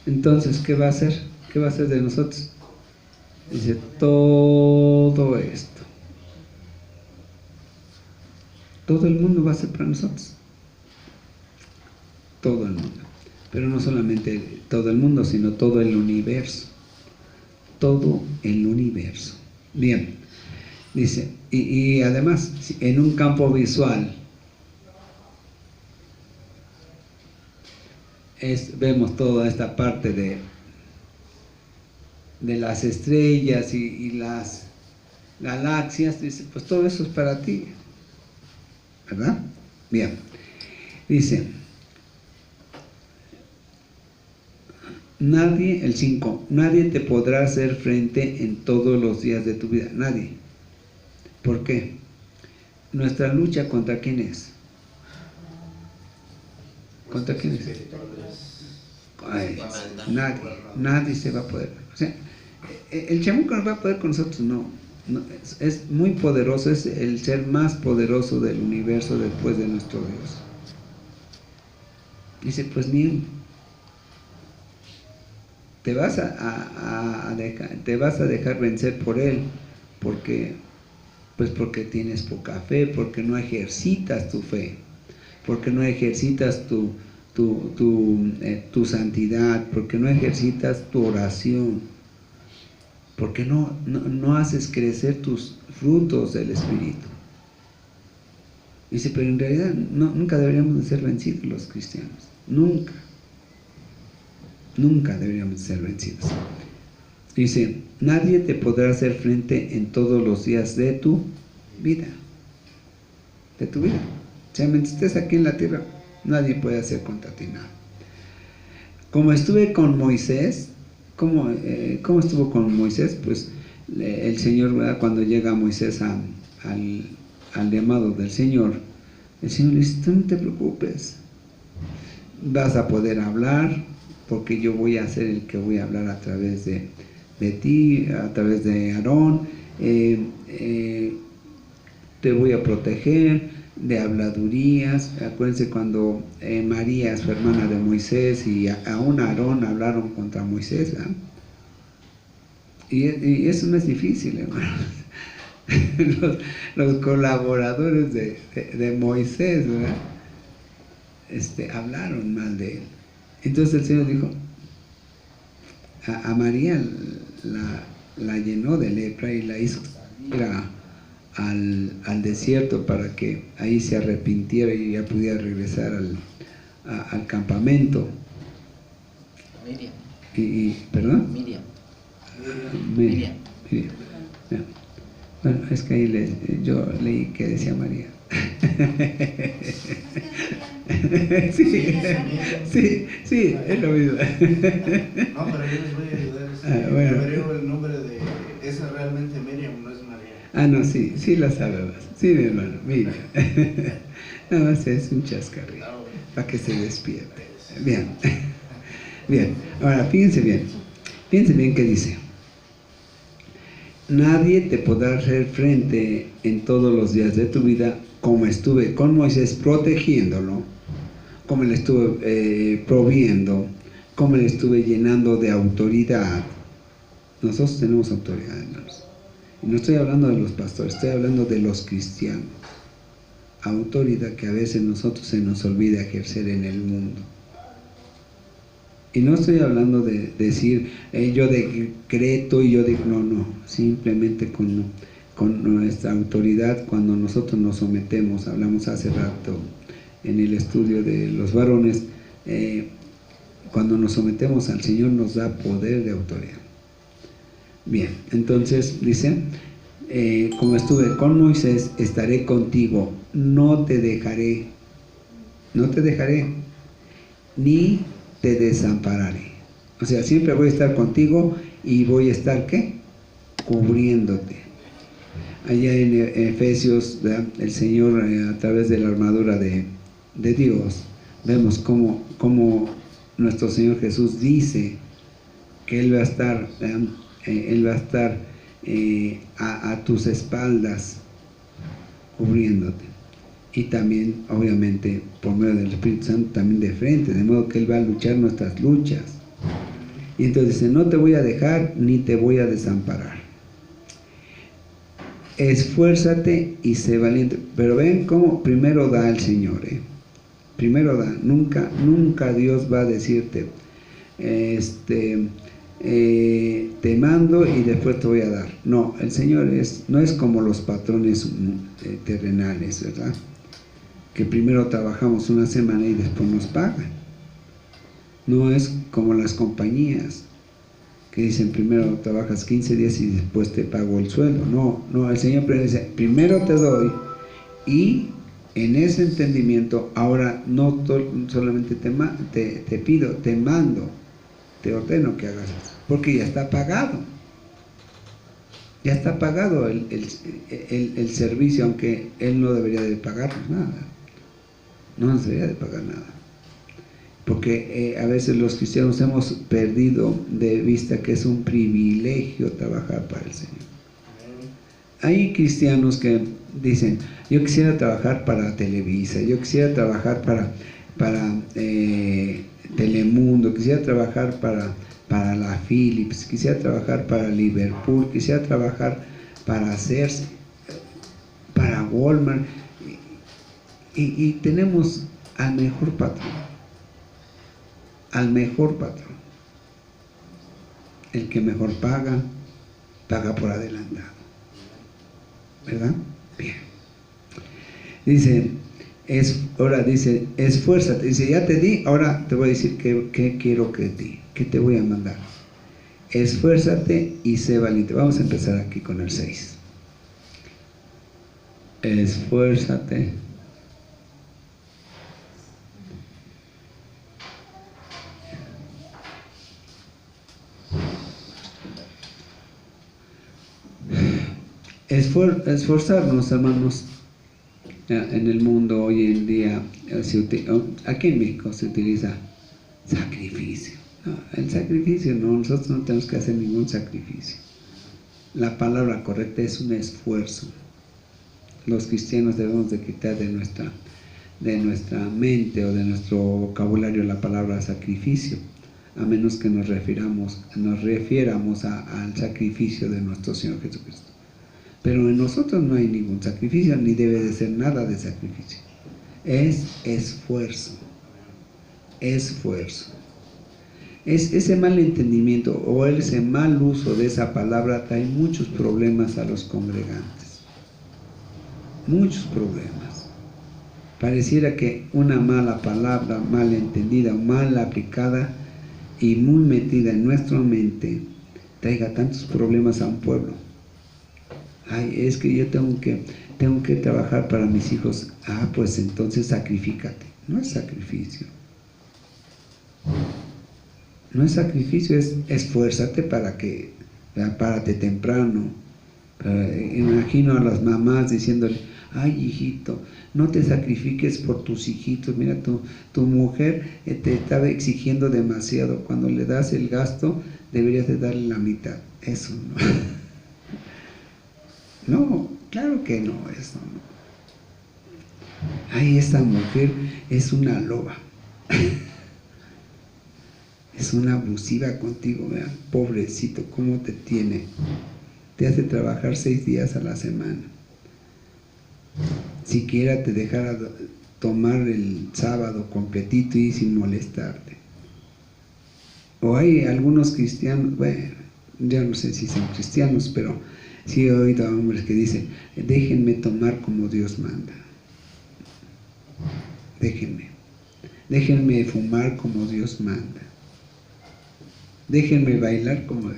Entonces, ¿qué va a hacer? ¿Qué va a hacer de nosotros? Dice, todo esto, todo el mundo va a ser para nosotros. Todo el mundo. Pero no solamente todo el mundo, sino todo el universo. Todo el universo. Bien. Dice, y además, en un campo visual, vemos toda esta parte de las estrellas y las galaxias. Dice, pues todo eso es para ti, ¿verdad? Bien. Dice, el 5, nadie te podrá hacer frente en todos los días de tu vida. Nadie. ¿Por qué? Nuestra lucha, ¿contra quién es? ¿Contra quién es? Nadie se va a poder. O sea, el chamuco no va a poder con nosotros, no, es muy poderoso, es el ser más poderoso del universo después de nuestro Dios. Dice, pues ni él. Te vas a dejar vencer por él, porque tienes poca fe, porque no ejercitas tu fe, porque no ejercitas tu santidad, porque no ejercitas tu oración, porque no haces crecer tus frutos del Espíritu. Dice, pero en realidad nunca deberíamos de ser vencidos los cristianos, nunca deberíamos de ser vencidos. Dice, nadie te podrá hacer frente en todos los días de tu vida. O sea, mientras estés aquí en la tierra, nadie puede hacer contra ti nada. Como estuve con Moisés, ¿cómo estuvo con Moisés? Pues el Señor, ¿verdad?, cuando llega Moisés al llamado del Señor, el Señor le dice, tú no te preocupes, vas a poder hablar, porque yo voy a ser el que voy a hablar a través de ti, a través de Aarón, te voy a proteger de habladurías. Acuérdense cuando María, su hermana de Moisés, y aún Aarón hablaron contra Moisés, ¿verdad? Y eso no es difícil, hermano. los colaboradores de Moisés, ¿verdad? Hablaron mal de él. Entonces el Señor dijo, a María la llenó de lepra y la hizo ir al desierto para que ahí se arrepintiera y ya pudiera regresar al campamento. Miriam. ¿Perdón? Miriam. Ya. Bueno, es que ahí yo leí que decía María. Sí, es lo mismo. No, pero yo les voy a ayudar. Bueno. Averiguo el nombre de esa, realmente Miriam, no es María. No, sí la sabemos. Sí, mi hermano, Miriam. Nada más es un chascarrillo para que se despierte. Bien. Ahora, fíjense bien qué dice. Nadie te podrá hacer frente en todos los días de tu vida, como estuve con Moisés protegiéndolo, como le estuve proviendo, como le estuve llenando de autoridad. Nosotros tenemos autoridad, hermanos. Y no estoy hablando de los pastores, estoy hablando de los cristianos. Autoridad que a veces nosotros se nos olvida ejercer en el mundo. Y no estoy hablando de decir, yo decreto y yo digo, no, simplemente con nuestra autoridad, cuando nosotros nos sometemos, hablamos hace rato en el estudio de los varones, cuando nos sometemos al Señor nos da poder de autoridad. Bien, entonces dice, como estuve con Moisés, estaré contigo, no te dejaré, ni te desampararé. O sea, siempre voy a estar contigo y voy a estar, ¿qué? Cubriéndote. Allá en Efesios, ¿verdad? El Señor, a través de la armadura de Dios, vemos cómo nuestro Señor Jesús dice que Él va a estar, a tus espaldas cubriéndote. Y también, obviamente, por medio del Espíritu Santo, también de frente, de modo que Él va a luchar nuestras luchas. Y entonces dice, no te voy a dejar ni te voy a desamparar. Esfuérzate y sé valiente. Pero ven cómo primero da el Señor, primero da. Nunca Dios va a decirte, te mando y después te voy a dar. No, el Señor no es como los patrones terrenales, ¿verdad? Que primero trabajamos una semana y después nos pagan. No es como las compañías que dicen primero trabajas 15 días y después te pago el sueldo. No, el Señor dice, primero te doy y en ese entendimiento ahora no solamente te pido, te mando, te ordeno que hagas eso, porque ya está pagado. Ya está pagado el servicio, aunque Él no debería de pagarnos nada. No nos debería de pagar nada. Porque a veces los cristianos hemos perdido de vista que es un privilegio trabajar para el Señor. Hay cristianos que dicen, yo quisiera trabajar para Televisa, yo quisiera trabajar para Telemundo, quisiera trabajar para la Philips, quisiera trabajar para Liverpool, quisiera trabajar para Sears, para Walmart, y tenemos al mejor patrón, el que mejor paga por adelantado, ¿verdad? Bien. Ahora dice, esfuérzate. Dice, ya te di, ahora te voy a decir qué quiero que te di, qué te voy a mandar. Esfuérzate y sé valiente. Vamos a empezar aquí con el 6. Esfuérzate. Esforzarnos, hermanos, en el mundo hoy en día, aquí en México se utiliza sacrificio. No, el sacrificio no, nosotros no tenemos que hacer ningún sacrificio. La palabra correcta es un esfuerzo. Los cristianos debemos de quitar de nuestra mente o de nuestro vocabulario la palabra sacrificio, a menos que nos refiramos al sacrificio de nuestro Señor Jesucristo. Pero en nosotros no hay ningún sacrificio, ni debe de ser nada de sacrificio. Es esfuerzo. Esfuerzo. Ese mal entendimiento o ese mal uso de esa palabra trae muchos problemas a los congregantes. Muchos problemas. Pareciera que una mala palabra, mal entendida o mal aplicada y muy metida en nuestra mente, traiga tantos problemas a un pueblo. Ay, es que yo tengo que trabajar para mis hijos. Ah, pues entonces sacrifícate. No es sacrificio. No es sacrificio, es esfuérzate párate temprano. Imagino a las mamás diciéndole, ay hijito, no te sacrifiques por tus hijitos, mira tu mujer te estaba exigiendo demasiado, cuando le das el gasto deberías de darle la mitad. Eso no. No, claro que no, eso no. Ay, esa mujer es una loba. Es una abusiva contigo, vean, pobrecito, ¿cómo te tiene? Te hace trabajar 6 días a la semana. Siquiera te dejara tomar el sábado completito y sin molestarte. O hay algunos cristianos, bueno, ya no sé si son cristianos, pero sí he oído a hombres que dicen, déjenme tomar como Dios manda. Déjenme fumar como Dios manda. Déjenme bailar como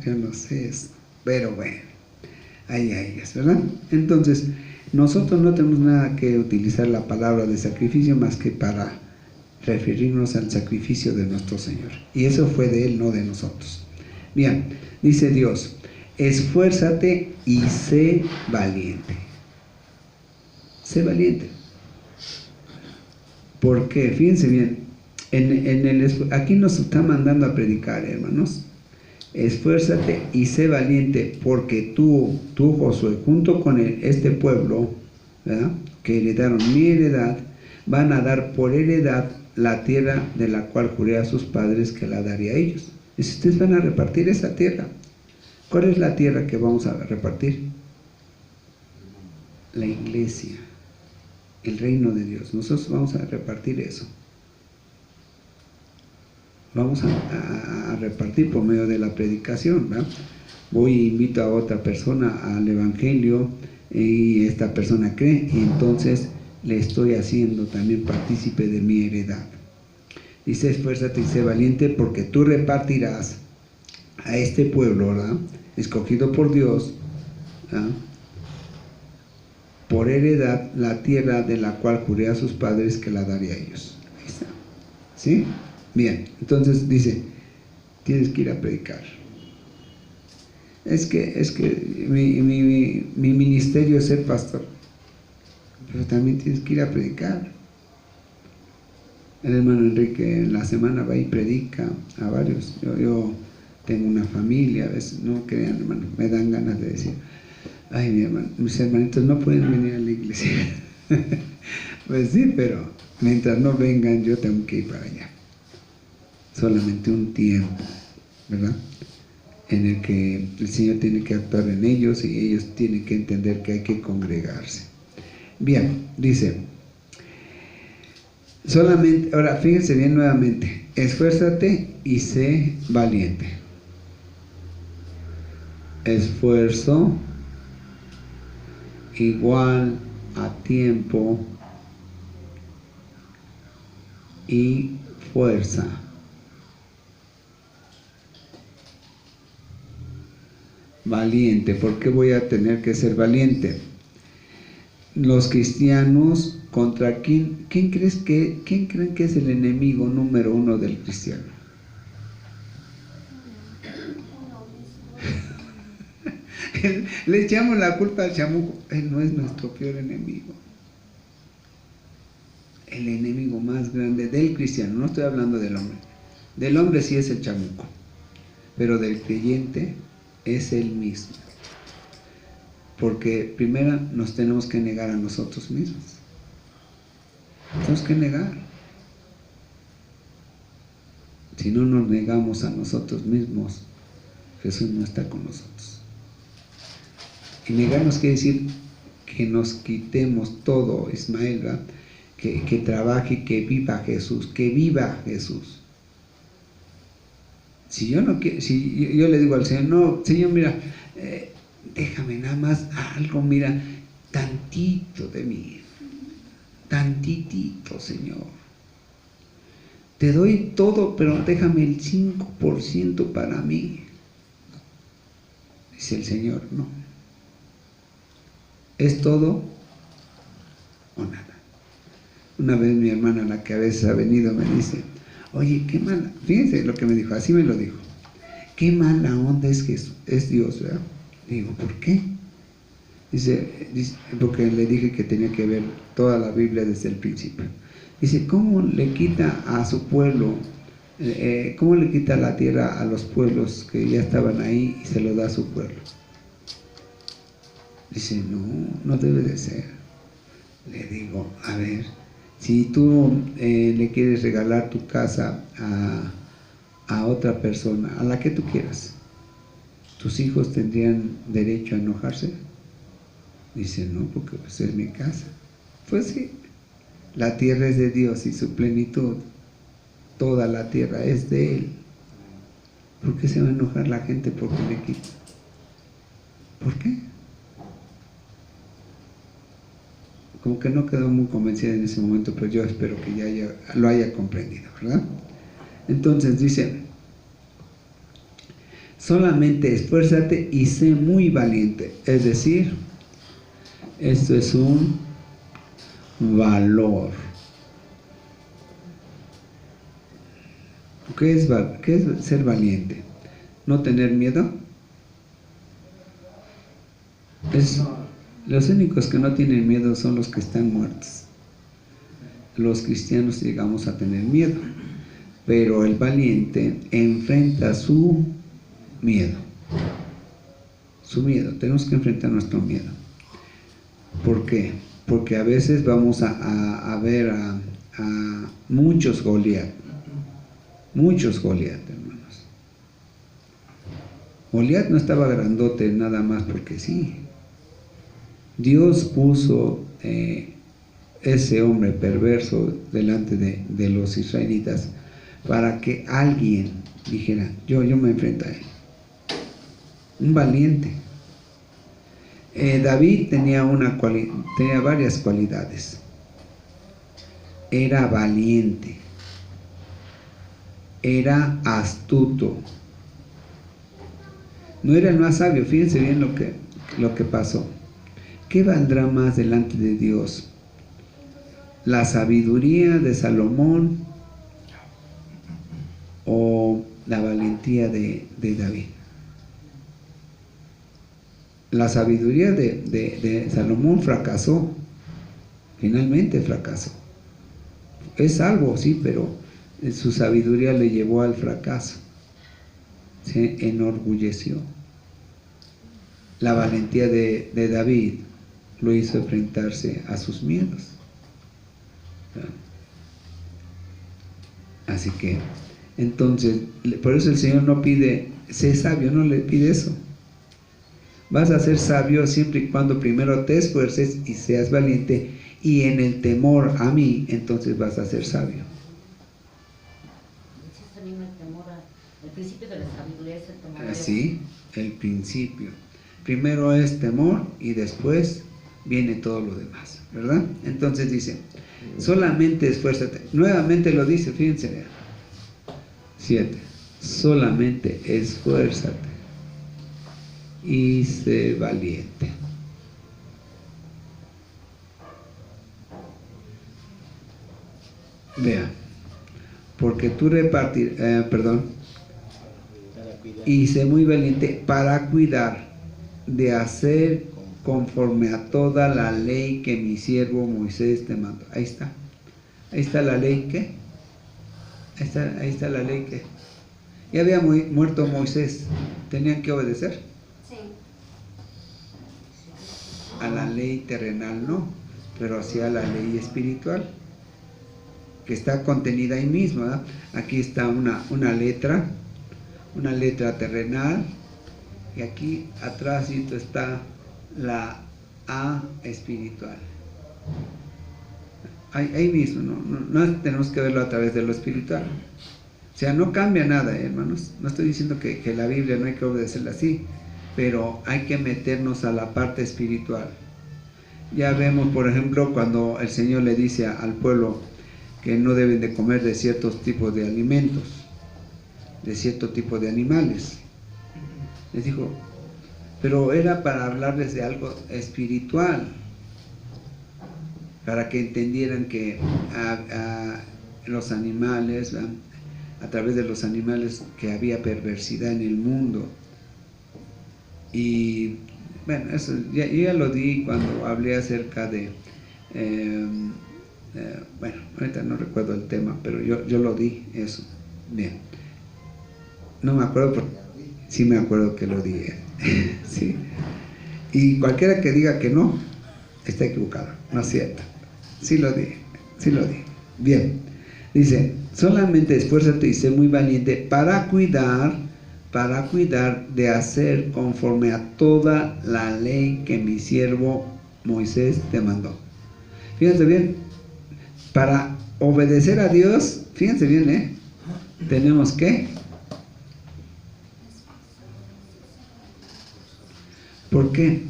yo no sé eso, pero bueno, ahí es, ¿verdad? Entonces, nosotros no tenemos nada que utilizar la palabra de sacrificio más que para referirnos al sacrificio de nuestro Señor. Y eso fue de Él, no de nosotros. Bien, dice Dios, esfuérzate y sé valiente. Sé valiente. ¿Por qué? Fíjense bien. Aquí nos está mandando a predicar, hermanos. Esfuérzate y sé valiente, porque tú Josué, junto con este pueblo, ¿verdad?, que heredaron mi heredad, van a dar por heredad la tierra de la cual juré a sus padres que la daría a ellos. Y si ustedes van a repartir esa tierra, ¿cuál es la tierra que vamos a repartir? La iglesia, el reino de Dios. Nosotros vamos a repartir eso. Vamos a repartir por medio de la predicación, ¿verdad? Voy e invito a otra persona al evangelio y esta persona cree, y entonces le estoy haciendo también partícipe de mi heredad. Dice, esfuérzate y sé valiente, porque tú repartirás a este pueblo, ¿verdad?, escogido por Dios, ¿verdad?, por heredad la tierra de la cual juré a sus padres que la daría a ellos. Ahí está. ¿Sí? Bien, entonces dice, tienes que ir a predicar. Es que mi ministerio es ser pastor, pero también tienes que ir a predicar. El hermano Enrique en la semana va y predica a varios. Yo tengo una familia, a veces, no crean, hermano, me dan ganas de decir, ay, mi hermano, mis hermanitos no pueden venir a la iglesia. Pues sí, pero mientras no vengan, yo tengo que ir para allá. Solamente un tiempo, ¿verdad?, en el que el Señor tiene que actuar en ellos y ellos tienen que entender que hay que congregarse. Bien, dice, solamente, ahora fíjense bien nuevamente, esfuérzate y sé valiente. Esfuerzo igual a tiempo y fuerza. Valiente. ¿Por qué voy a tener que ser valiente? Los cristianos, ¿contra quién creen que es el enemigo número 1 del cristiano? Le echamos la culpa al chamuco. Él no es nuestro peor enemigo. el enemigo más grande del cristiano, no estoy hablando del hombre. Del hombre sí es el chamuco, pero del creyente es el mismo. Porque primero nos tenemos que negar a nosotros mismos. Tenemos que negar. Si no nos negamos a nosotros mismos, Jesús no está con nosotros. Y negarnos quiere decir que nos quitemos todo, Ismael, ¿verdad? Que trabaje, que viva Jesús, que viva Jesús. Si yo no quiero, si yo le digo al Señor, no, Señor, mira, déjame nada más algo, mira, tantito de mí, tantitito, Señor. Te doy todo, pero déjame el 5% para mí. Dice el Señor, no. Es todo o nada. Una vez mi hermana, la que a veces ha venido, me dice, oye, qué mala, fíjense lo que me dijo, así me lo dijo, qué mala onda es Jesús, es Dios, ¿verdad? Digo, ¿por qué? Dice, porque le dije que tenía que ver toda la Biblia desde el principio. Dice, ¿cómo le quita a su pueblo, cómo le quita la tierra a los pueblos que ya estaban ahí y se lo da a su pueblo? Dice, no, no debe de ser. Le digo, a ver, si tú le quieres regalar tu casa a otra persona, a la que tú quieras, ¿tus hijos tendrían derecho a enojarse? Dice, no, porque pues es mi casa. Pues sí, la tierra es de Dios y su plenitud, toda la tierra es de Él. ¿Por qué se va a enojar la gente porque le quita? ¿Por qué? Como que no quedó muy convencida en ese momento, pero yo espero que ya lo haya comprendido, ¿verdad? Entonces dice, solamente esfuérzate y sé muy valiente. Es decir, esto es un valor. ¿Qué es ser valiente? ¿No tener miedo? Los únicos que no tienen miedo son los que están muertos. Los cristianos llegamos a tener miedo, pero el valiente enfrenta su miedo. Su miedo, tenemos que enfrentar nuestro miedo. ¿Por qué? Porque a veces vamos a ver a muchos Goliat, hermanos. Goliat no estaba grandote nada más porque sí. Dios puso ese hombre perverso delante de los israelitas para que alguien dijera, yo me enfrento a él. Un valiente. David tenía varias cualidades. Era valiente, era astuto, no era el más sabio. Fíjense bien lo que pasó. ¿Qué valdrá más delante de Dios? ¿La sabiduría de Salomón o la valentía de David? La sabiduría de Salomón fracasó, finalmente fracasó. Es salvo, sí, pero su sabiduría le llevó al fracaso. Se enorgulleció. La valentía de David lo hizo enfrentarse a sus miedos. Así que, entonces, por eso el Señor no pide, sé sabio, no le pide eso. Vas a ser sabio siempre y cuando primero te esfuerces y seas valiente, y en el temor a mí, entonces vas a ser sabio. El principio de la sabiduría es el temor. Sí, el principio. Primero es temor y después viene todo lo demás, ¿verdad? Entonces dice, solamente esfuérzate. Nuevamente lo dice, fíjense. 7. Solamente esfuérzate y sé valiente. Vean, porque tú y sé muy valiente para cuidar de hacer conforme a toda la ley que mi siervo Moisés te mandó. Ahí está. Ahí está la ley, ¿qué? Ahí está la ley, ¿qué? Ya había muerto Moisés, ¿tenían que obedecer? Sí. A la ley terrenal no, pero hacia la ley espiritual, que está contenida ahí mismo, ¿verdad? Aquí está una letra terrenal, y aquí atrás está la A espiritual. Ahí mismo, no tenemos que verlo a través de lo espiritual. O sea, no cambia nada, hermanos. No estoy diciendo que la Biblia no hay que obedecerla así, pero hay que meternos a la parte espiritual. Ya vemos, por ejemplo, cuando el Señor le dice al pueblo que no deben de comer de ciertos tipos de alimentos, de cierto tipo de animales. Les dijo, pero era para hablarles de algo espiritual, para que entendieran que los animales, a través de los animales, que había perversidad en el mundo. Y bueno, eso yo ya lo di cuando hablé acerca de bueno, ahorita no recuerdo el tema, pero yo lo di eso. Bien, no me acuerdo, porque sí me acuerdo que lo di. Sí. Y cualquiera que diga que no está equivocado, no es cierto. Sí lo di. Bien, dice, solamente esfuérzate y sé muy valiente para cuidar de hacer conforme a toda la ley que mi siervo Moisés te mandó. Fíjense bien, para obedecer a Dios, fíjense bien, tenemos que, ¿por qué?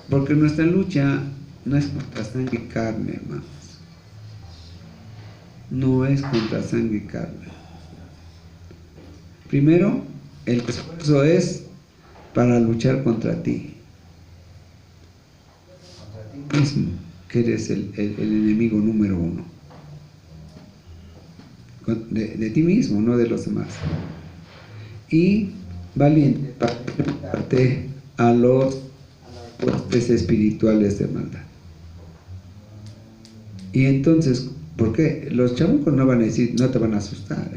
Porque nuestra lucha no es contra sangre y carne, hermanos. No es contra sangre y carne. Primero, el esfuerzo es para luchar contra ti. Contra ti mismo, que eres el enemigo número uno. De ti mismo, no de los demás. Y valiente para enfrentarte a los fuertes espirituales de maldad. Y entonces, ¿por qué? Los chamucos no van a decir, no te van a asustar.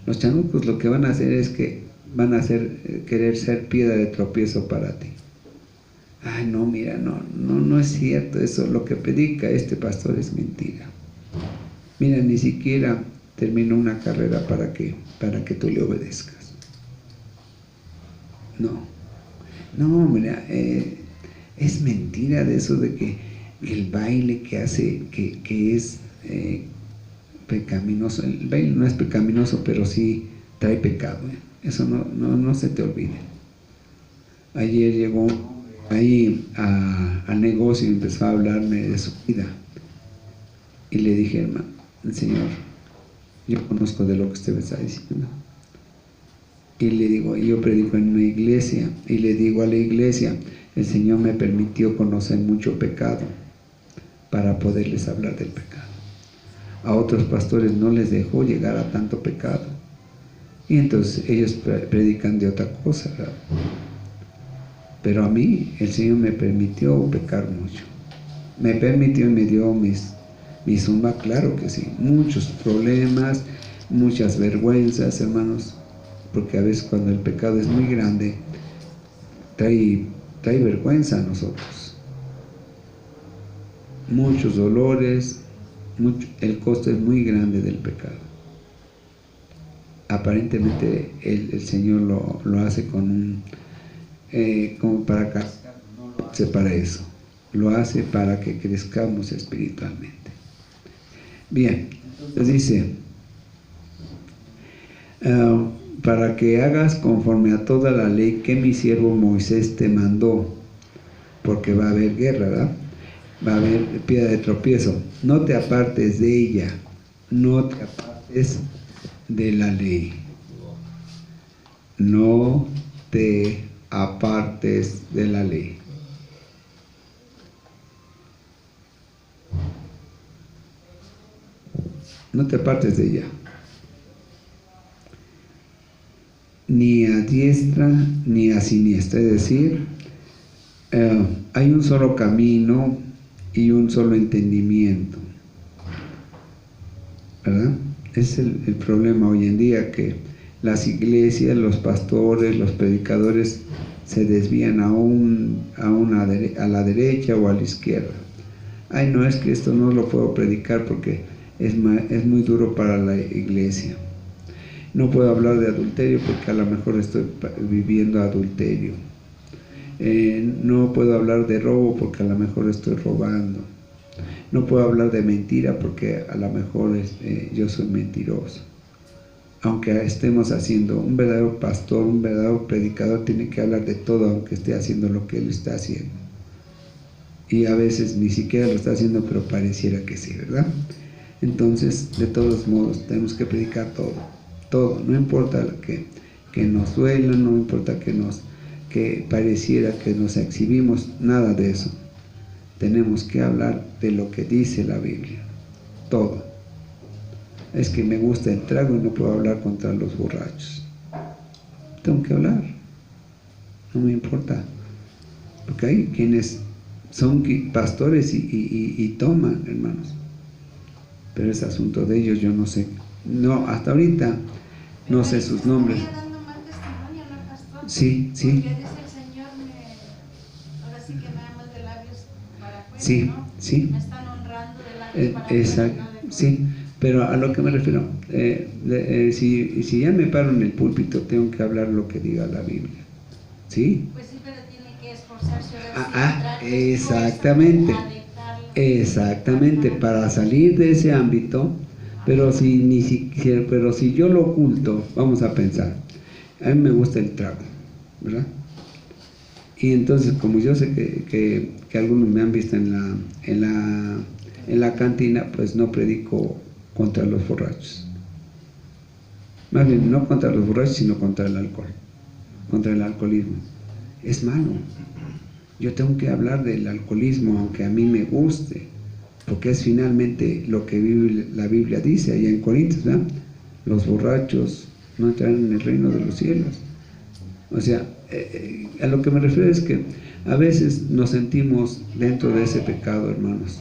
Los chamucos lo que van a hacer es que van a querer ser piedra de tropiezo para ti. Ay, no, mira, no es cierto eso, lo que predica este pastor es mentira. Mira, ni siquiera terminó una carrera para que tú le obedezcas. No, mira, es mentira de eso de que el baile que hace, que es pecaminoso. El baile no es pecaminoso, pero sí trae pecado. Eso no se te olvide. Ayer llegó ahí al negocio y empezó a hablarme de su vida. Y le dije, hermano, Señor, yo conozco de lo que usted me está diciendo. Y le digo, yo predico en una iglesia, y le digo a la iglesia, el Señor me permitió conocer mucho pecado para poderles hablar del pecado. A otros pastores no les dejó llegar a tanto pecado. Y entonces ellos predican de otra cosa, ¿verdad? Pero a mí el Señor me permitió pecar mucho. Me permitió y me dio mi suma, claro que sí. Muchos problemas, muchas vergüenzas, hermanos. Porque a veces cuando el pecado es muy grande, trae vergüenza a nosotros. Muchos dolores, el costo es muy grande del pecado. Aparentemente el Señor lo hace como para cascar, no lo hace para eso, lo hace para que crezcamos espiritualmente. Bien, entonces dice, para que hagas conforme a toda la ley que mi siervo Moisés te mandó, porque va a haber guerra, ¿verdad? Va a haber piedra de tropiezo. No te apartes de ella, no te apartes de la ley. No te apartes de la ley. No te apartes de ella. Ni a diestra ni a siniestra, es decir, hay un solo camino y un solo entendimiento. Es el problema hoy en día, que las iglesias, los pastores, los predicadores se desvían a la derecha o a la izquierda. Ay, no, es que esto no lo puedo predicar porque es muy duro para la iglesia. No puedo hablar de adulterio porque a lo mejor estoy viviendo adulterio. No puedo hablar de robo porque a lo mejor estoy robando. No puedo hablar de mentira porque a lo mejor yo soy mentiroso. Aunque estemos haciendo, un verdadero pastor, un verdadero predicador tiene que hablar de todo, aunque esté haciendo lo que él está haciendo. Y a veces ni siquiera lo está haciendo, pero pareciera que sí, ¿verdad? Entonces, de todos modos, tenemos que predicar todo. No importa que nos duela, no importa que pareciera que nos exhibimos, nada de eso. Tenemos que hablar de lo que dice la Biblia, todo. Es que me gusta el trago y no puedo hablar contra los borrachos. Tengo que hablar, no me importa, porque hay quienes son pastores y toman, hermanos, pero es asunto de ellos, yo no sé, no, hasta ahorita no sé sus nombres. Sí, sí. Porque dice el Señor, ahora sí que nada más de labios para afuera, sí, ¿no? Sí. Me están honrando de labios para exacto, afuera. Sí, pero a lo que me refiero, si ya me paro en el púlpito, tengo que hablar lo que diga la Biblia, ¿sí? Pues sí, pero tiene que esforzarse ahora sí, exactamente, para salir de ese ámbito, pero si yo lo oculto, vamos a pensar, a mí me gusta el trago, ¿verdad? Y entonces, como yo sé que algunos me han visto en la cantina, pues no predico contra los borrachos. Más bien, no contra los borrachos, sino contra el alcohol, contra el alcoholismo. Es malo. Yo tengo que hablar del alcoholismo, aunque a mí me guste, porque es finalmente lo que la Biblia dice allá en Corintios, ¿verdad? Los borrachos no entrarán en el reino de los cielos. O sea, a lo que me refiero es que a veces nos sentimos dentro de ese pecado, hermanos,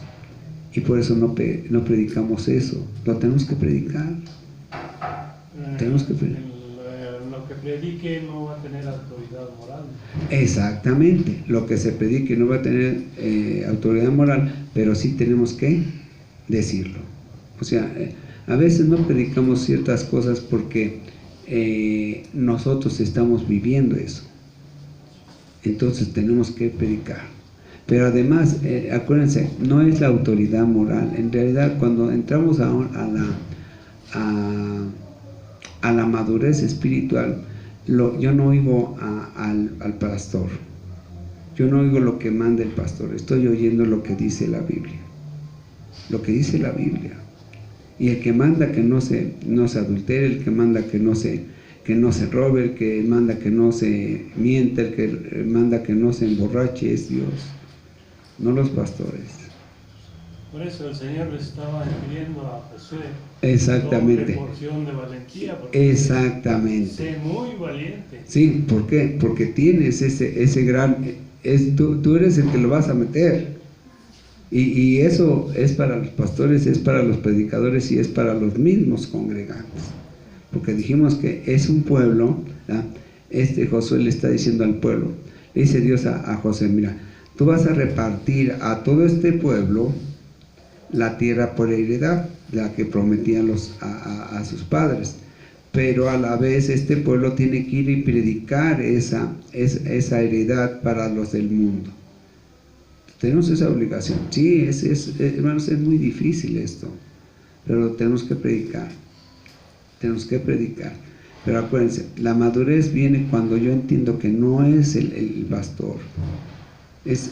y por eso no predicamos eso. Lo tenemos que predicar. Tenemos que predicar. Lo que predique no va a tener autoridad moral. Exactamente, lo que se predique no va a tener autoridad moral, pero sí tenemos que decirlo. O sea, a veces no predicamos ciertas cosas porque nosotros estamos viviendo eso. Entonces tenemos que predicar. Pero además, acuérdense, no es la autoridad moral. En realidad, cuando entramos a la madurez espiritual, yo no oigo al pastor. Yo no oigo lo que manda el pastor. Estoy oyendo lo que dice la Biblia. Lo que dice la Biblia. Y el que manda que no se adultere, el que manda que no se robe, el que manda que no se mienta, el que manda que no se emborrache es Dios, no los pastores. Por eso el Señor le estaba pidiendo a Josué exactamente doble porción de valentía, porque exactamente. Sé muy valiente. Sí, ¿por qué? Porque tienes ese gran, tú eres el que lo vas a meter. Y eso es para los pastores, es para los predicadores y es para los mismos congregantes. Porque dijimos que es un pueblo, ¿verdad? Josué le está diciendo al pueblo, le dice Dios a Josué, mira, tú vas a repartir a todo este pueblo la tierra por heredad, la que prometían a sus padres, pero a la vez este pueblo tiene que ir y predicar esa heredad para los del mundo. Tenemos esa obligación. Sí, hermanos, es muy difícil esto, pero tenemos que predicar. Tenemos que predicar. Pero acuérdense, la madurez viene cuando yo entiendo que no es el pastor.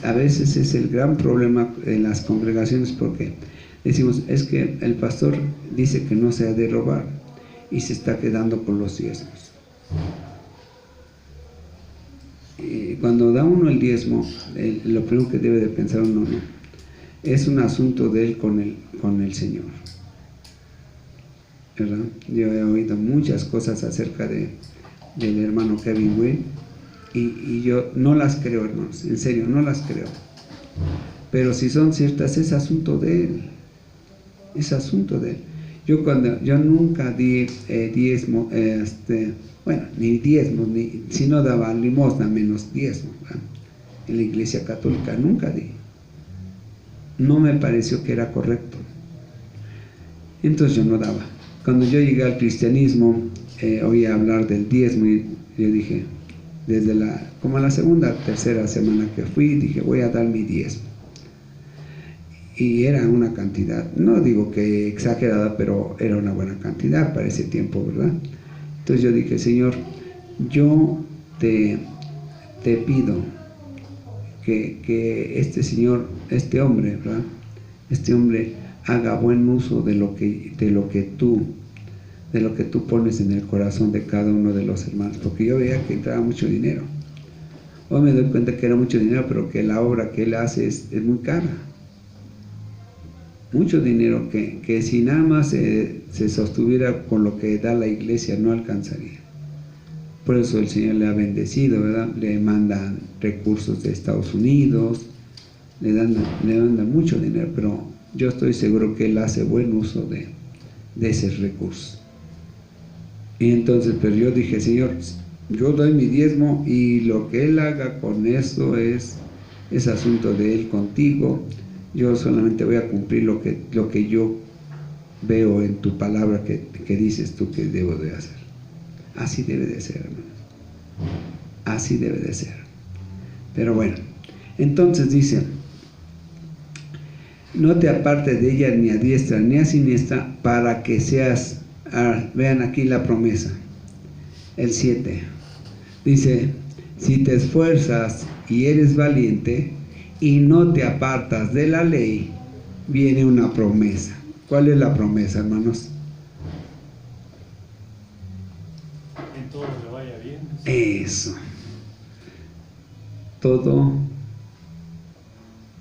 A veces es el gran problema en las congregaciones, porque decimos, es que el pastor dice que no se ha de robar y se está quedando con los diezmos. Cuando da uno el diezmo, lo primero que debe de pensar uno, no, es un asunto de él con el Señor, ¿verdad? Yo he oído muchas cosas acerca del hermano Kevin Wayne y yo no las creo, hermanos, en serio, no las creo. Pero si son ciertas, es asunto de él, es asunto de él. Yo nunca di diezmo, bueno, ni diezmo, si no daba limosna, menos diezmo, ¿verdad? En la iglesia católica nunca di. No me pareció que era correcto. Entonces yo no daba. Cuando yo llegué al cristianismo, oí hablar del diezmo y yo dije, como la segunda, tercera semana que fui, dije, voy a dar mi diezmo. Y era una cantidad, no digo que exagerada, pero era una buena cantidad para ese tiempo, ¿verdad? Entonces yo dije, Señor, yo te pido que este Señor, este hombre, ¿verdad? Este hombre haga buen uso de lo que tú pones en el corazón de cada uno de los hermanos, porque yo veía que entraba mucho dinero. Hoy me doy cuenta que era mucho dinero, pero que la obra que él hace es muy cara. Mucho dinero que si nada más se sostuviera con lo que da la iglesia no alcanzaría. Por eso el Señor le ha bendecido, ¿verdad? Le mandan recursos de Estados Unidos, le mandan mucho dinero, pero yo estoy seguro que él hace buen uso de ese recurso. Y entonces, pero yo dije, Señor, yo doy mi diezmo y lo que él haga con eso es asunto de él contigo. Yo solamente voy a cumplir lo que yo veo en tu palabra que dices tú que debo de hacer. Así debe de ser, hermanos. Así debe de ser. Pero bueno, entonces dice, no te apartes de ella ni a diestra ni a siniestra para que seas, vean aquí la promesa, el 7, dice, si te esfuerzas y eres valiente y no te apartas de la ley, viene una promesa. ¿Cuál es la promesa, hermanos? Que todo le vaya bien. Eso. Todo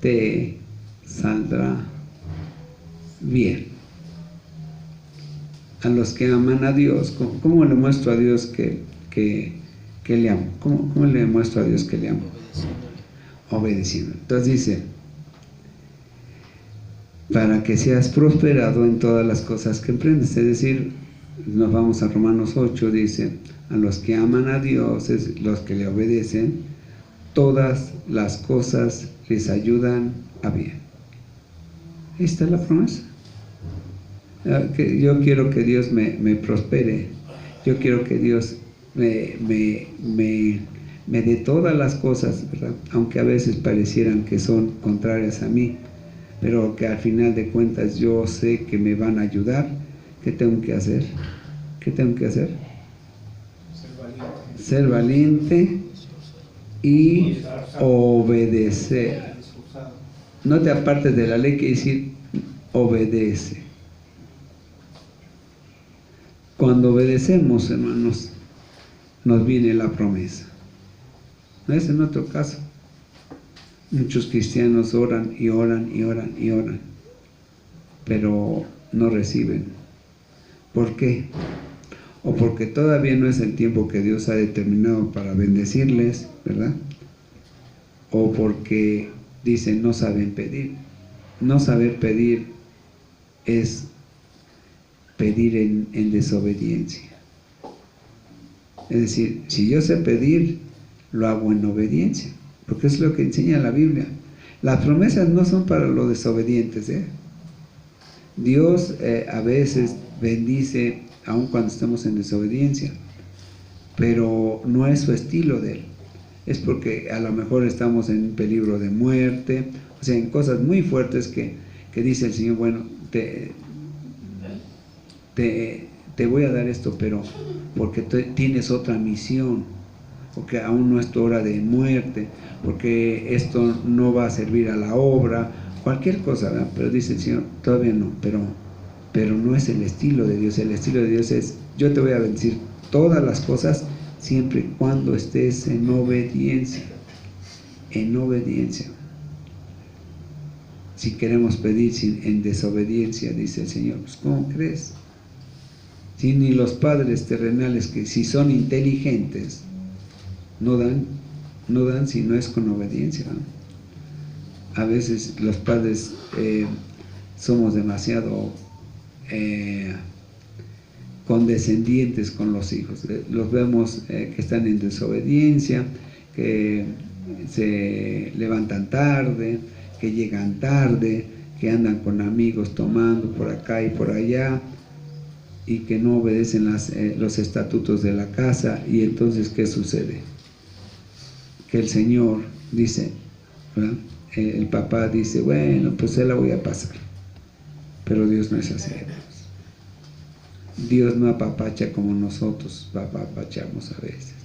te saldrá bien. A los que aman a Dios, ¿cómo le muestro a Dios que le amo? ¿Cómo le muestro a Dios que le amo? Obedeciendo. Entonces dice, para que seas prosperado en todas las cosas que emprendes. Es decir, nos vamos a Romanos 8, dice, a los que aman a Dios, los que le obedecen, todas las cosas les ayudan a bien. Esta es la promesa. Yo quiero que Dios me prospere. Yo quiero que Dios me dé todas las cosas, ¿verdad? Aunque a veces parecieran que son contrarias a mí, pero que al final de cuentas yo sé que me van a ayudar. ¿Qué tengo que hacer? ¿Qué tengo que hacer? Ser valiente y obedecer. No te apartes de la ley, quiere decir obedece. Cuando obedecemos, hermanos, nos viene la promesa. No es en otro caso. Muchos cristianos oran y oran y oran y oran, pero no reciben. ¿Por qué? O porque todavía no es el tiempo que Dios ha determinado para bendecirles, ¿verdad? O porque dicen no saben pedir. No saber pedir es pedir en desobediencia. Es decir, si yo sé pedir, lo hago en obediencia, porque es lo que enseña la Biblia. Las promesas no son para los desobedientes, ¿eh? Dios a veces bendice aun cuando estamos en desobediencia, pero no es su estilo de él. Es porque a lo mejor estamos en peligro de muerte, o sea, en cosas muy fuertes que dice el Señor, bueno, te voy a dar esto, pero porque tienes otra misión, porque aún no es tu hora de muerte, porque esto no va a servir a la obra, cualquier cosa, ¿verdad? Pero dice el Señor, todavía no, pero no es el estilo de Dios. El estilo de Dios es, yo te voy a bendecir todas las cosas siempre y cuando estés en obediencia. En obediencia. Si queremos pedir en desobediencia, dice el Señor, pues ¿cómo crees? Si ni los padres terrenales, que si son inteligentes, no dan si no es con obediencia, ¿no? A veces los padres somos demasiado condescendientes con los hijos. Los vemos que están en desobediencia, que se levantan tarde, que llegan tarde, que andan con amigos tomando por acá y por allá, y que no obedecen los estatutos de la casa. Y entonces, ¿qué sucede? Que el Señor dice, ¿verdad? El papá dice, bueno, pues se la voy a pasar. Pero Dios no es así, hermanos. Dios no apapacha como nosotros apapachamos a veces.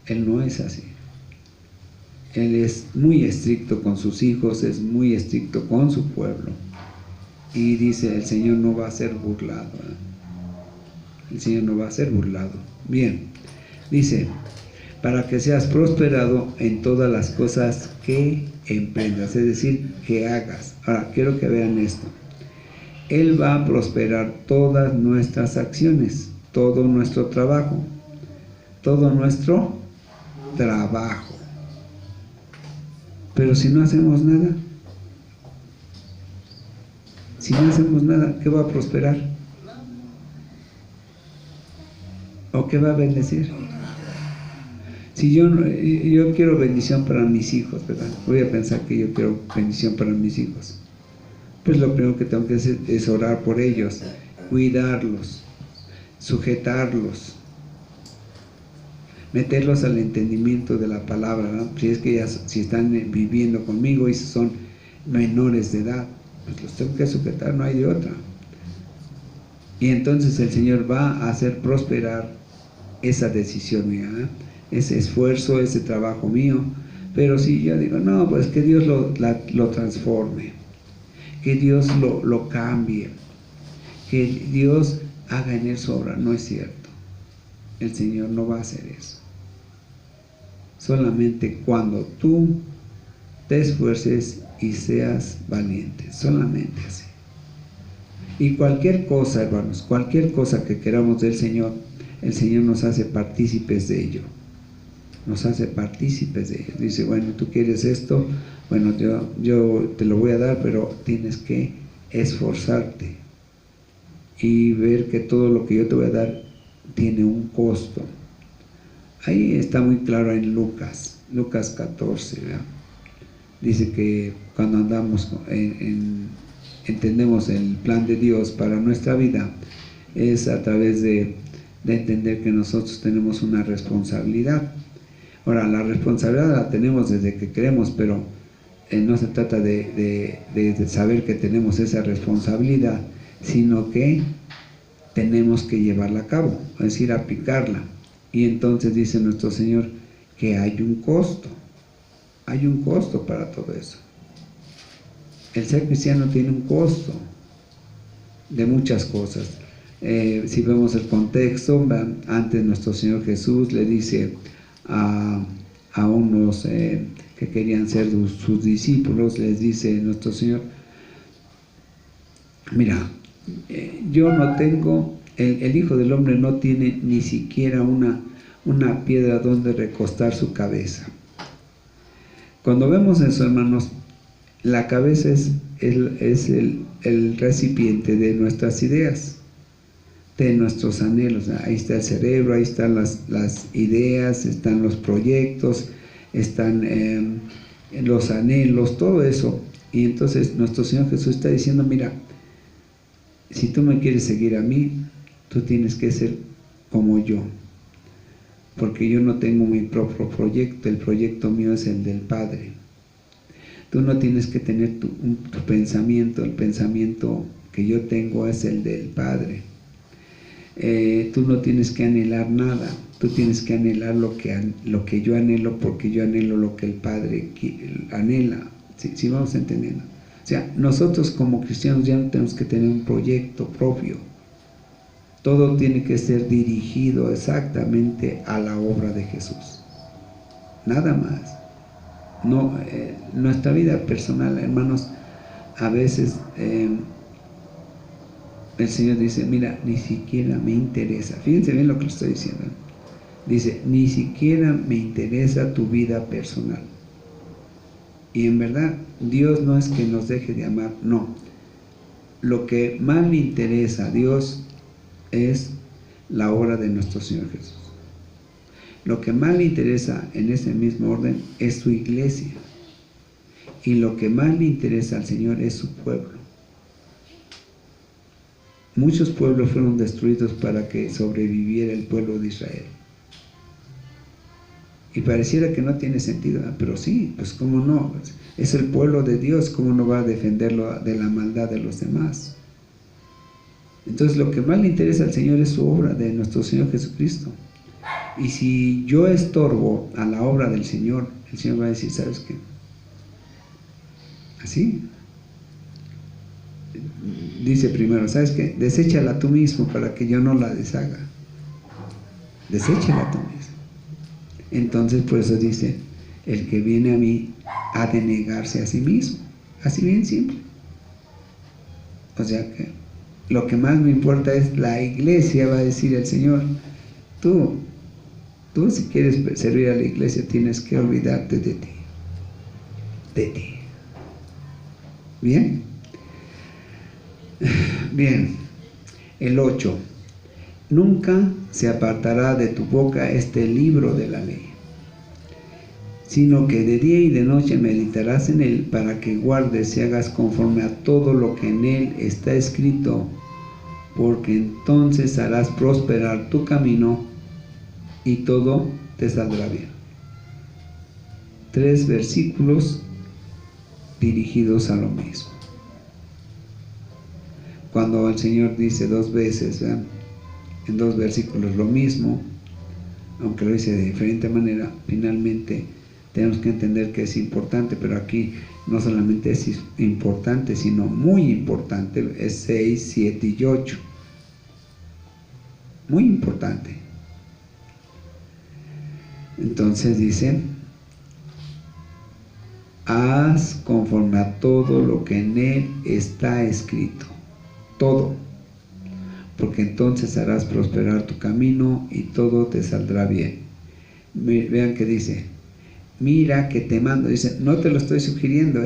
Él no es así. Él es muy estricto con sus hijos, es muy estricto con su pueblo. Y dice, el Señor no va a ser burlado, ¿eh? El Señor no va a ser burlado. Bien, dice, para que seas prosperado en todas las cosas que emprendas, es decir, que hagas. Ahora, quiero que vean esto. Él va a prosperar todas nuestras acciones, todo nuestro trabajo, Pero si no hacemos nada, ¿qué va a prosperar? ¿O qué va a bendecir? Si yo quiero bendición para mis hijos, ¿verdad? Voy a pensar que yo quiero bendición para mis hijos. Pues lo primero que tengo que hacer es orar por ellos, cuidarlos, sujetarlos, meterlos al entendimiento de la palabra, ¿no? Si están viviendo conmigo y son menores de edad, pues los tengo que sujetar, no hay de otra. Y entonces el Señor va a hacer prosperar esa decisión mía, ¿eh? Ese esfuerzo, ese trabajo mío. Pero si yo digo, no, pues que Dios lo transforme, que Dios lo cambie, que Dios haga en él su obra, no es cierto. El Señor no va a hacer eso. Solamente cuando tú te esfuerces y seas valiente, solamente así. Y cualquier cosa, hermanos, cualquier cosa que queramos del Señor, el Señor nos hace partícipes de ello. Nos hace partícipes de ello. Dice, bueno, tú quieres esto, bueno, yo te lo voy a dar, pero tienes que esforzarte y ver que todo lo que yo te voy a dar tiene un costo. Ahí está muy claro en Lucas 14, ¿verdad? Dice que cuando andamos entendemos el plan de Dios para nuestra vida, es a través de entender que nosotros tenemos una responsabilidad. Ahora, la responsabilidad la tenemos desde que creemos, pero no se trata de saber que tenemos esa responsabilidad, sino que tenemos que llevarla a cabo, es decir, aplicarla. Y entonces dice nuestro Señor que hay un costo para todo eso. El ser cristiano tiene un costo de muchas cosas. Si vemos el contexto, antes nuestro Señor Jesús le dice a unos que querían ser sus discípulos, les dice nuestro Señor, mira, yo no tengo, el Hijo del Hombre no tiene ni siquiera una piedra donde recostar su cabeza. Cuando vemos eso, hermanos, la cabeza es el recipiente de nuestras ideas, de nuestros anhelos. Ahí está el cerebro, ahí están las ideas, están los proyectos, están los anhelos, todo eso. Y entonces nuestro Señor Jesús está diciendo, mira, si tú me quieres seguir a mí, tú tienes que ser como yo, porque yo no tengo mi propio proyecto, el proyecto mío es el del Padre. Tú no tienes que tener tu pensamiento, el pensamiento que yo tengo es el del Padre. Tú no tienes que anhelar nada, tú tienes que anhelar lo que yo anhelo, porque yo anhelo lo que el Padre anhela. ¿Sí vamos entendiendo? O sea, nosotros como cristianos ya no tenemos que tener un proyecto propio. Todo tiene que ser dirigido exactamente a la obra de Jesús. Nada más. No, nuestra vida personal, hermanos, a veces el Señor dice, mira, ni siquiera me interesa. Fíjense bien lo que le estoy diciendo. Dice, ni siquiera me interesa tu vida personal. Y en verdad, Dios no es que nos deje de amar, no. lo que más le interesa a Dios es la obra de nuestro Señor Jesús. Lo que más le interesa en ese mismo orden es su iglesia. Y lo que más le interesa al Señor es su pueblo. Muchos pueblos fueron destruidos para que sobreviviera el pueblo de Israel. Y pareciera que no tiene sentido, pero sí, pues cómo no, es el pueblo de Dios, cómo no va a defenderlo de la maldad de los demás. Entonces lo que más le interesa al Señor es su obra de nuestro Señor Jesucristo. Y si yo estorbo a la obra del Señor, el Señor va a decir, ¿sabes qué? Así. Dice primero, ¿sabes qué? Deséchala tú mismo para que yo no la deshaga. Deséchala tú mismo. Entonces por eso dice, el que viene a mí ha de negarse a sí mismo. Así bien simple. O sea que lo que más me importa es la iglesia, va a decir el Señor. Tú si quieres servir a la iglesia tienes que olvidarte de ti. De ti. ¿Bien? Bien. El 8. Nunca se apartará de tu boca este libro de la ley, sino que de día y de noche meditarás en él para que guardes y hagas conforme a todo lo que en él está escrito, porque entonces harás prosperar tu camino y todo te saldrá bien. 3 versículos dirigidos a lo mismo. Cuando el Señor dice 2 veces, ¿verdad?, en 2 versículos lo mismo, aunque lo dice de diferente manera, finalmente tenemos que entender que es importante, pero aquí no solamente es importante, sino muy importante, es 6, 7 y 8. Muy importante. Entonces dice, haz conforme a todo lo que en él está escrito. Todo. Porque entonces harás prosperar tu camino y todo te saldrá bien. Vean que dice, mira que te mando. Dice, no te lo estoy sugiriendo,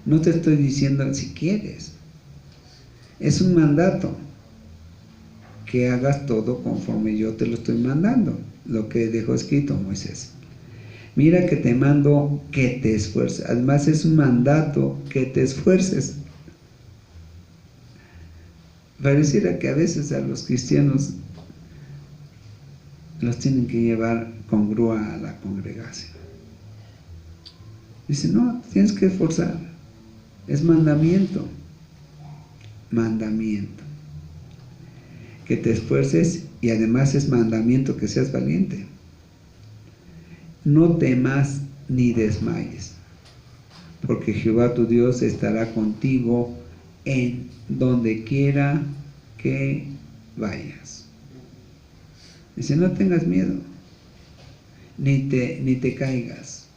no te estoy diciendo si quieres. Es un mandato. Que hagas todo conforme yo te lo estoy mandando. Lo que dejó escrito Moisés. Mira que te mando que te esfuerces. Además es un mandato que te esfuerces. Pareciera que a veces a los cristianos los tienen que llevar con grúa a la congregación. Dice, no, tienes que esforzar. Es mandamiento. Mandamiento. Que te esfuerces y además es mandamiento que seas valiente. No temas ni desmayes, porque Jehová tu Dios estará contigo en donde quiera que vayas. Dice, no tengas miedo, ni te caigas,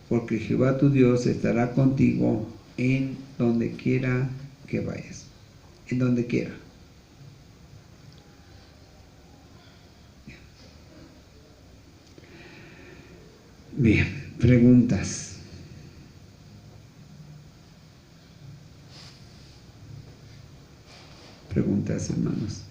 porque Jehová tu Dios estará contigo en donde quiera que vayas. En donde quiera. Bien, preguntas. Preguntas, hermanos.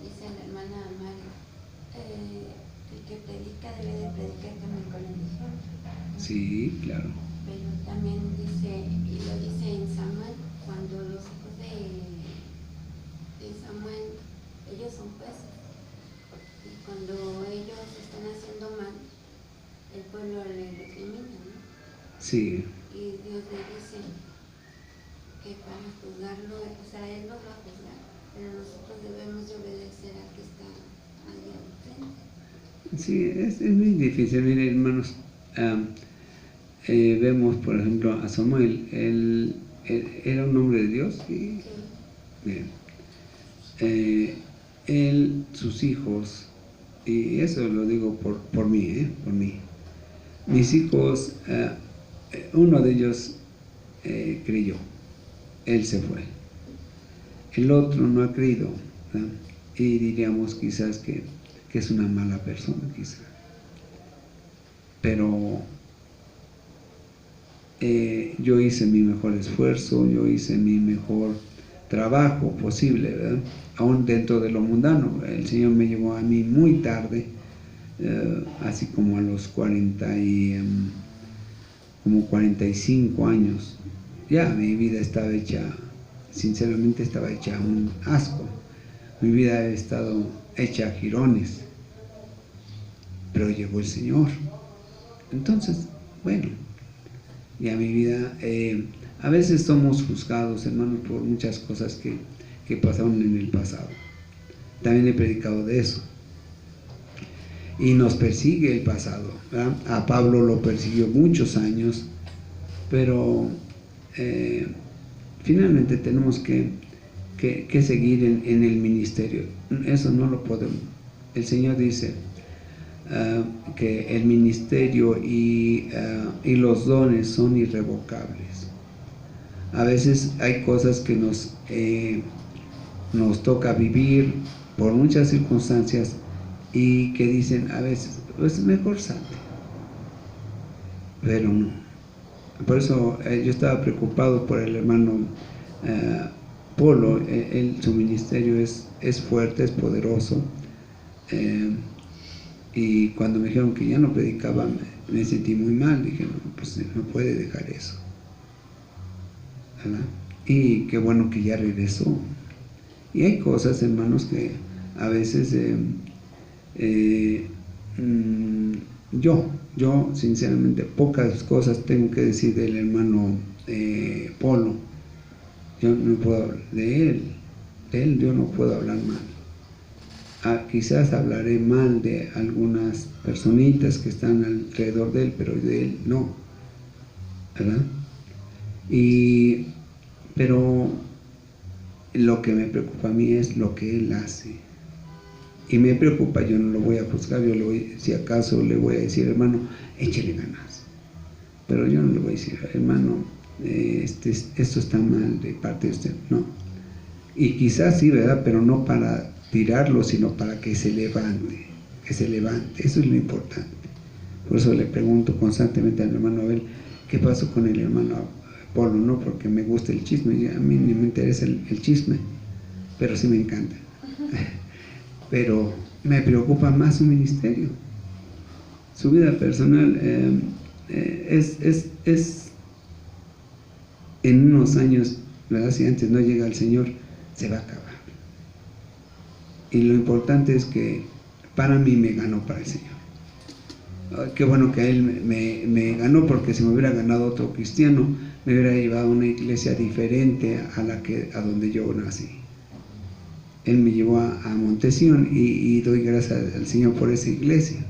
Dice la hermana Mario, el que predica debe de predicar también con el ejemplo. Sí, claro. Pero también dice, y lo dice en Samuel, cuando los hijos de Samuel, ellos son jueces, y cuando ellos están haciendo mal, el pueblo le recrimina, ¿no? Sí. Y Dios le dice que para juzgarlo, o sea, Él nos va a juzgar, pero nosotros debemos de obedecer al que está ahí al frente. Sí, es muy difícil. Miren, hermanos, vemos, por ejemplo, a Samuel. Él era un hombre de Dios. Sí. Bien. Él, sus hijos, y eso lo digo por mí, por mí. Mis hijos, uno de ellos creyó, él se fue. El otro no ha creído, ¿no? Y diríamos quizás que que es una mala persona quizá. Pero yo hice mi mejor esfuerzo, yo hice mi mejor trabajo posible, ¿verdad? Aún dentro de lo mundano. El Señor me llevó a mí muy tarde, así como a los 45 años. Ya mi vida estaba hecha, sinceramente estaba hecha un asco. Mi vida ha estado hecha a jirones, pero llegó el Señor. Entonces, bueno, ya mi vida, a veces somos juzgados, hermanos, por muchas cosas que pasaron en el pasado. También he predicado de eso. Y nos persigue el pasado, ¿verdad? A Pablo lo persiguió muchos años, pero finalmente tenemos que seguir en el ministerio. Eso no lo podemos. El Señor dice que el ministerio y los dones son irrevocables. A veces hay cosas que nos toca vivir por muchas circunstancias y que dicen a veces, pues mejor salte. Pero no. Por eso yo estaba preocupado por el hermano Polo. Su ministerio es fuerte, es poderoso. Y cuando me dijeron que ya no predicaba, me sentí muy mal. Dije, no, pues no puede dejar eso, ¿verdad? Y qué bueno que ya regresó. Y hay cosas, hermanos, que a veces yo sinceramente pocas cosas tengo que decir del hermano Polo. Yo no puedo hablar de él yo no puedo hablar mal. Quizás hablaré mal de algunas personitas que están alrededor de él, pero de él no, ¿verdad? Pero lo que me preocupa a mí es lo que él hace. Y me preocupa, yo no lo voy a juzgar, si acaso le voy a decir, hermano, échele ganas. Pero yo no le voy a decir, hermano, esto está mal de parte de usted, no. Y quizás sí, ¿verdad? Pero no para tirarlo, sino para que se levante, eso es lo importante. Por eso le pregunto constantemente al hermano Abel, ¿qué pasó con el hermano Polo? No porque me gusta el chisme, a mí ni me interesa el chisme, pero sí me encanta. Pero me preocupa más su ministerio, su vida personal. En unos años, ¿verdad? Si antes no llega el Señor, se va a acabar. Y lo importante es que para mí me ganó para el Señor. Qué bueno que Él me ganó, porque si me hubiera ganado otro cristiano, me hubiera llevado a una iglesia diferente a donde yo nací. Él me llevó a Montesión y doy gracias al Señor por esa iglesia.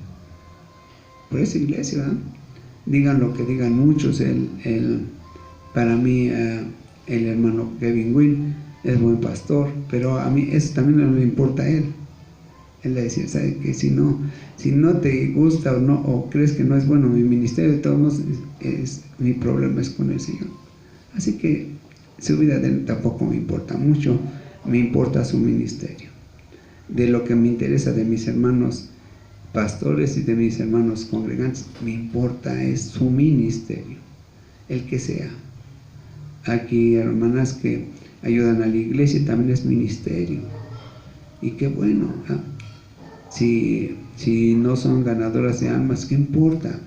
Por esa iglesia, ¿verdad? Digan lo que digan muchos, para mí el hermano Kevin Wynn es buen pastor, pero a mí eso también no le importa a él. Él le decía, ¿sabe qué? Si no te gusta o no, o crees que no es bueno mi ministerio, de todos modos, mi problema es con el Señor. Así que su vida de él tampoco me importa mucho, me importa su ministerio. De lo que me interesa de mis hermanos pastores y de mis hermanos congregantes, me importa es su ministerio, el que sea. Aquí hermanas que ayudan a la iglesia también es ministerio, y qué bueno, ¿eh? Si no son ganadoras de almas, ¿qué importa?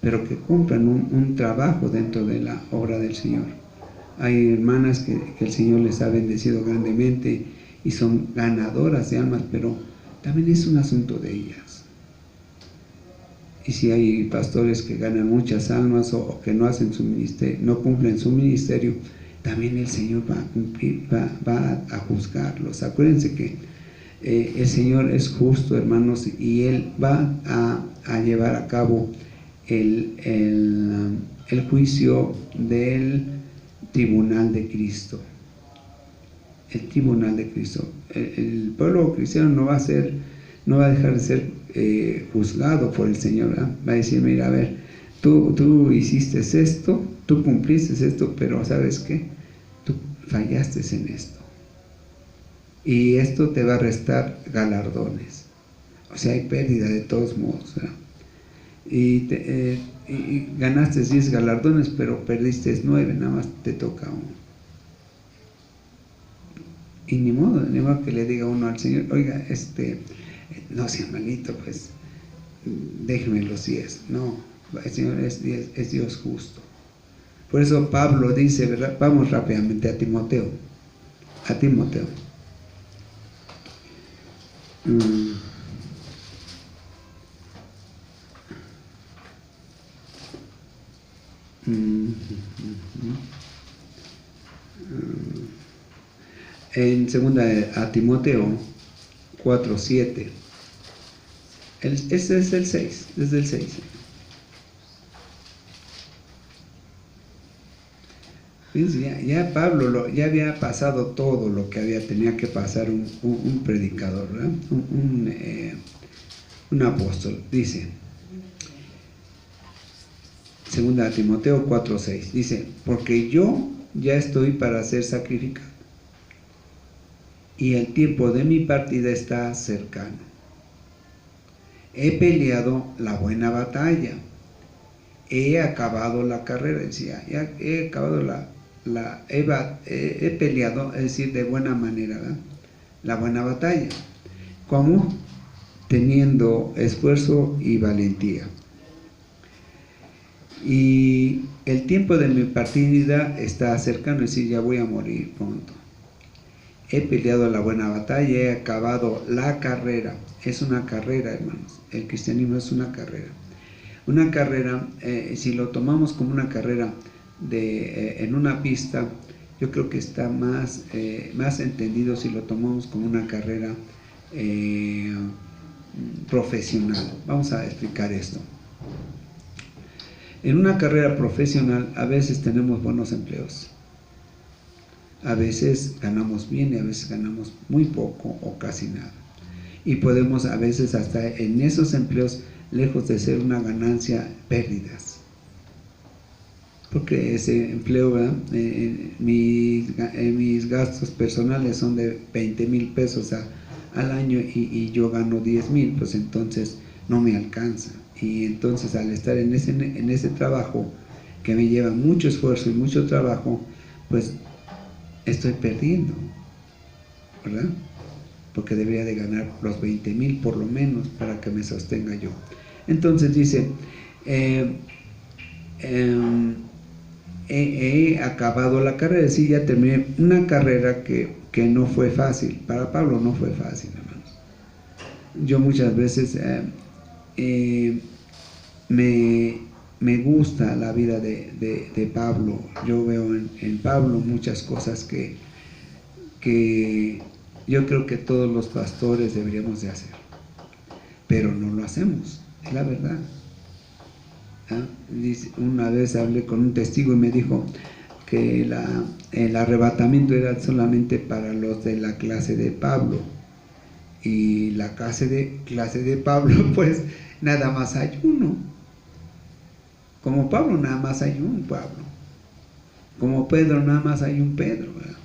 Pero que cumplan un trabajo dentro de la obra del Señor. Hay hermanas que el Señor les ha bendecido grandemente y son ganadoras de almas, pero también es un asunto de ellas. Y si hay pastores que ganan muchas almas o que no hacen su ministerio, no cumplen su ministerio, también el Señor va a cumplir, va a juzgarlos. Acuérdense que el Señor es justo, hermanos, y Él va a llevar a cabo el juicio del tribunal de Cristo. El tribunal de Cristo. El pueblo cristiano no va a dejar de ser juzgado por el Señor, ¿verdad? Va a decir, mira, a ver, tú hiciste esto, tú cumpliste esto, pero ¿sabes qué? Tú fallaste en esto. Y esto te va a restar galardones. O sea, hay pérdida de todos modos, ¿verdad? Y ganaste 10 galardones, pero perdiste 9, nada más te toca uno. Y ni modo que le diga uno al Señor, oiga, no sea malito, pues, déjeme los 10. No, el Señor es Dios justo. Por eso Pablo dice, ¿verdad? Vamos rápidamente a Timoteo. En segunda a Timoteo 4:7. Ese es el 6, desde el 6. Ya Pablo ya había pasado todo lo que tenía que pasar un predicador, ¿verdad? Un apóstol. Dice, segunda a Timoteo 4:6, dice, porque yo ya estoy para ser sacrificado y el tiempo de mi partida está cercano. He peleado la buena batalla, he acabado la carrera, decía, ya he acabado he peleado, es decir, de buena manera, ¿verdad? La buena batalla. ¿Cómo? Teniendo esfuerzo y valentía. Y el tiempo de mi partida está cercano, es decir, ya voy a morir pronto. He peleado la buena batalla, he acabado la carrera. Es una carrera, hermanos. El cristianismo es una carrera. Una carrera, si lo tomamos como una carrera en una pista, yo creo que está más entendido si lo tomamos como una carrera profesional. Vamos a explicar esto. En una carrera profesional a veces tenemos buenos empleos. A veces ganamos bien y a veces ganamos muy poco o casi nada. Y podemos a veces hasta en esos empleos, lejos de ser una ganancia, pérdidas. Porque ese empleo, ¿verdad? Mis gastos personales son de 20,000 pesos al año y yo gano 10,000, pues entonces no me alcanza. Y entonces al estar en ese trabajo que me lleva mucho esfuerzo y mucho trabajo, pues estoy perdiendo, ¿verdad? Porque debería de ganar los 20,000 por lo menos para que me sostenga yo. Entonces dice, he acabado la carrera, es decir, ya terminé una carrera que no fue fácil. Para Pablo no fue fácil, hermanos. Yo muchas veces me gusta la vida de Pablo. Yo veo en Pablo muchas cosas que yo creo que todos los pastores deberíamos de hacer, pero no lo hacemos, es la verdad. Una vez hablé con un testigo y me dijo que el arrebatamiento era solamente para los de la clase de Pablo, y la clase de Pablo, pues nada más hay uno. Como Pablo nada más hay un Pablo, como Pedro nada más hay un Pedro, ¿verdad?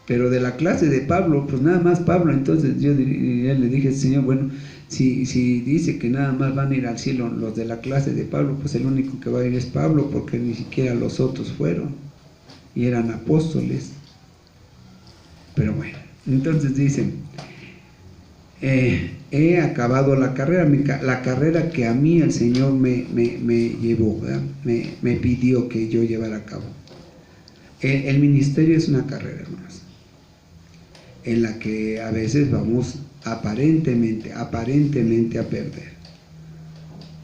Pero de la clase de Pablo, pues nada más Pablo. Entonces yo le dije, Señor, bueno, si dice que nada más van a ir al cielo los de la clase de Pablo, pues el único que va a ir es Pablo, porque ni siquiera los otros fueron y eran apóstoles. Pero bueno, entonces dicen, he acabado la carrera que a mí el Señor me llevó, ¿verdad? Me pidió que yo llevara a cabo. El ministerio es una carrera, hermanos, en la que a veces vamos aparentemente a perder.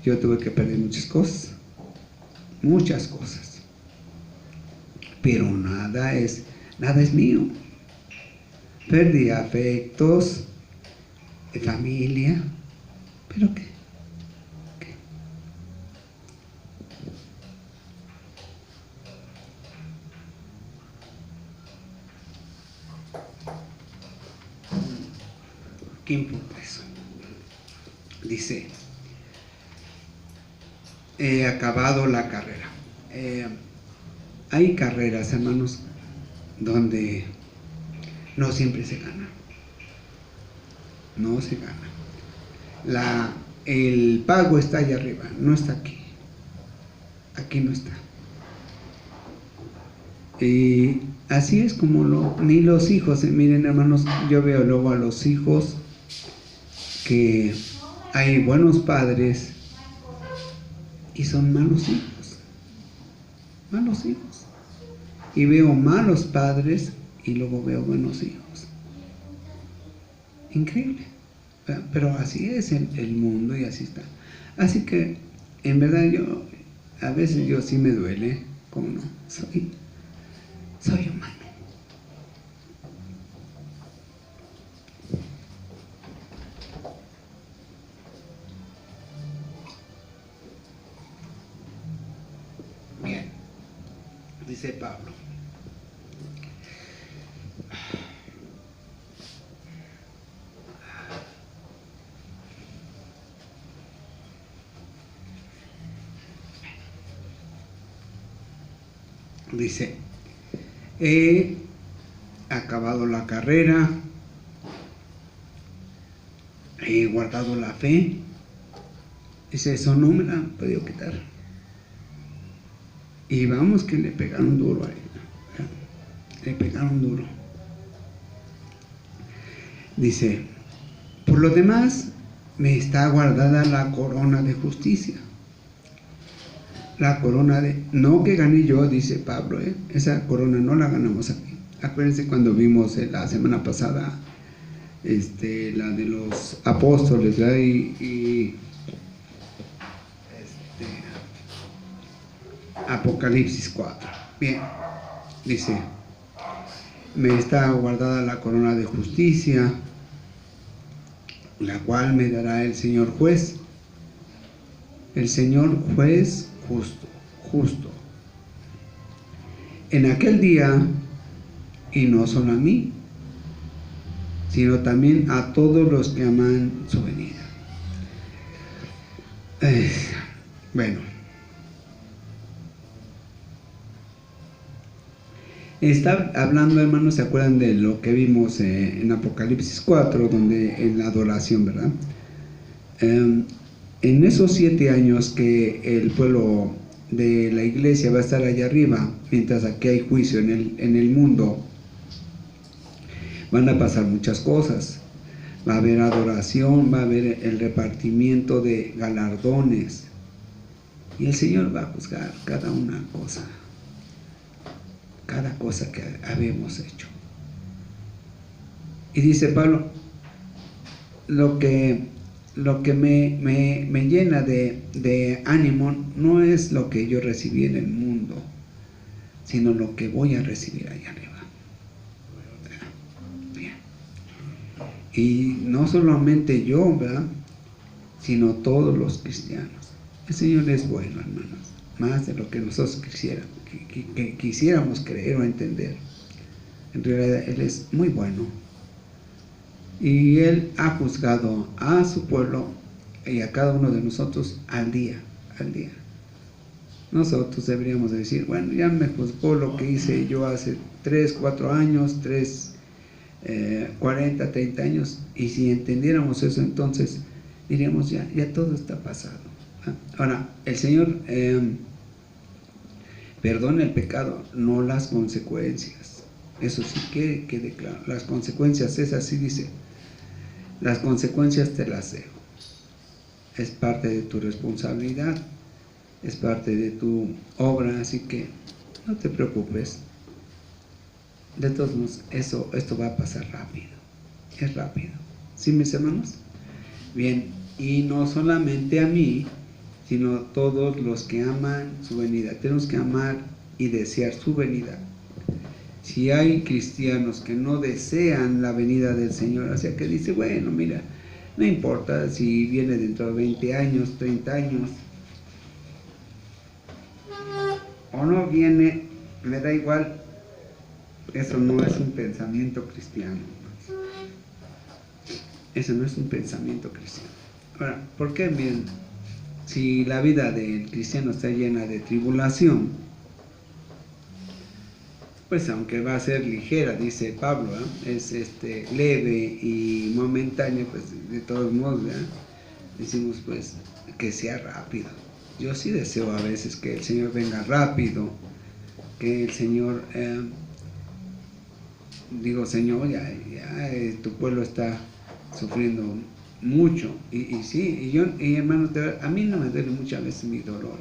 Yo tuve que perder muchas cosas, pero nada es mío. Perdí afectos, familia, pero ¿qué? ¿Qué importa eso? Dice, he acabado la carrera. Hay carreras, hermanos, donde no siempre se gana. no se gana. El pago está allá arriba, no está aquí. Aquí no está. Y así es como ni los hijos, miren hermanos, yo veo luego a los hijos que hay buenos padres y son malos hijos. Malos hijos. Y veo malos padres y luego veo buenos hijos. Increíble. Pero así es el mundo y así está. Así que, en verdad, a veces yo sí me duele, ¿cómo no? Soy humano. Bien, dice Pablo. Dice, he acabado la carrera, he guardado la fe. Dice, eso no me la han podido quitar. Y vamos que le pegaron duro a él. Le pegaron duro. Dice, por lo demás, me está guardada la corona de justicia. La corona no que gané yo, dice Pablo, esa corona no la ganamos aquí. Acuérdense cuando vimos la semana pasada la de los apóstoles, ¿verdad? Apocalipsis 4. Bien, dice, me está guardada la corona de justicia, la cual me dará el Señor juez. El Señor juez justo. En aquel día, y no solo a mí, sino también a todos los que aman su venida. Bueno, está hablando, hermanos, ¿se acuerdan de lo que vimos en Apocalipsis 4, donde en la adoración, verdad? En esos 7 años que el pueblo de la iglesia va a estar allá arriba, mientras aquí hay juicio en el mundo, van a pasar muchas cosas. Va a haber adoración, va a haber el repartimiento de galardones, y el Señor va a juzgar cada una cosa, cada cosa que habíamos hecho. Y dice Pablo, lo que me llena de ánimo no es lo que yo recibí en el mundo, sino lo que voy a recibir allá arriba. Bien. Y no solamente yo, ¿verdad?, sino todos los cristianos. El Señor es bueno, hermanos, más de lo que nosotros quisiéramos creer o entender. En realidad Él es muy bueno. Y Él ha juzgado a su pueblo y a cada uno de nosotros al día. Nosotros deberíamos decir, bueno, ya me juzgó lo que hice yo hace 3, 4 años, 40, 30 años. Y si entendiéramos eso, entonces diríamos, ya todo está pasado. Ahora, el Señor perdona el pecado, no las consecuencias. Eso sí que quede claro. Las consecuencias, es así, dice, las consecuencias te las dejo. Es parte de tu responsabilidad, es parte de tu obra, así que no te preocupes. De todos modos, esto va a pasar rápido, es rápido. ¿Sí, mis hermanos? Bien, y no solamente a mí, sino a todos los que aman su venida. Tenemos que amar y desear su venida. Si hay cristianos que no desean la venida del Señor, o sea que dice, bueno, mira, no importa si viene dentro de 20 años, 30 años, o no viene, me da igual. Eso no es un pensamiento cristiano. Eso no es un pensamiento cristiano. Ahora, ¿por qué? Miren, si la vida del cristiano está llena de tribulación, pues aunque va a ser ligera, dice Pablo, es leve y momentánea, pues de todos modos, ¿verdad? Decimos pues que sea rápido. Yo sí deseo a veces que el Señor venga rápido, que el Señor, digo, Señor, ya tu pueblo está sufriendo mucho, y sí, y hermano, a mí no me duele muchas veces mi dolor,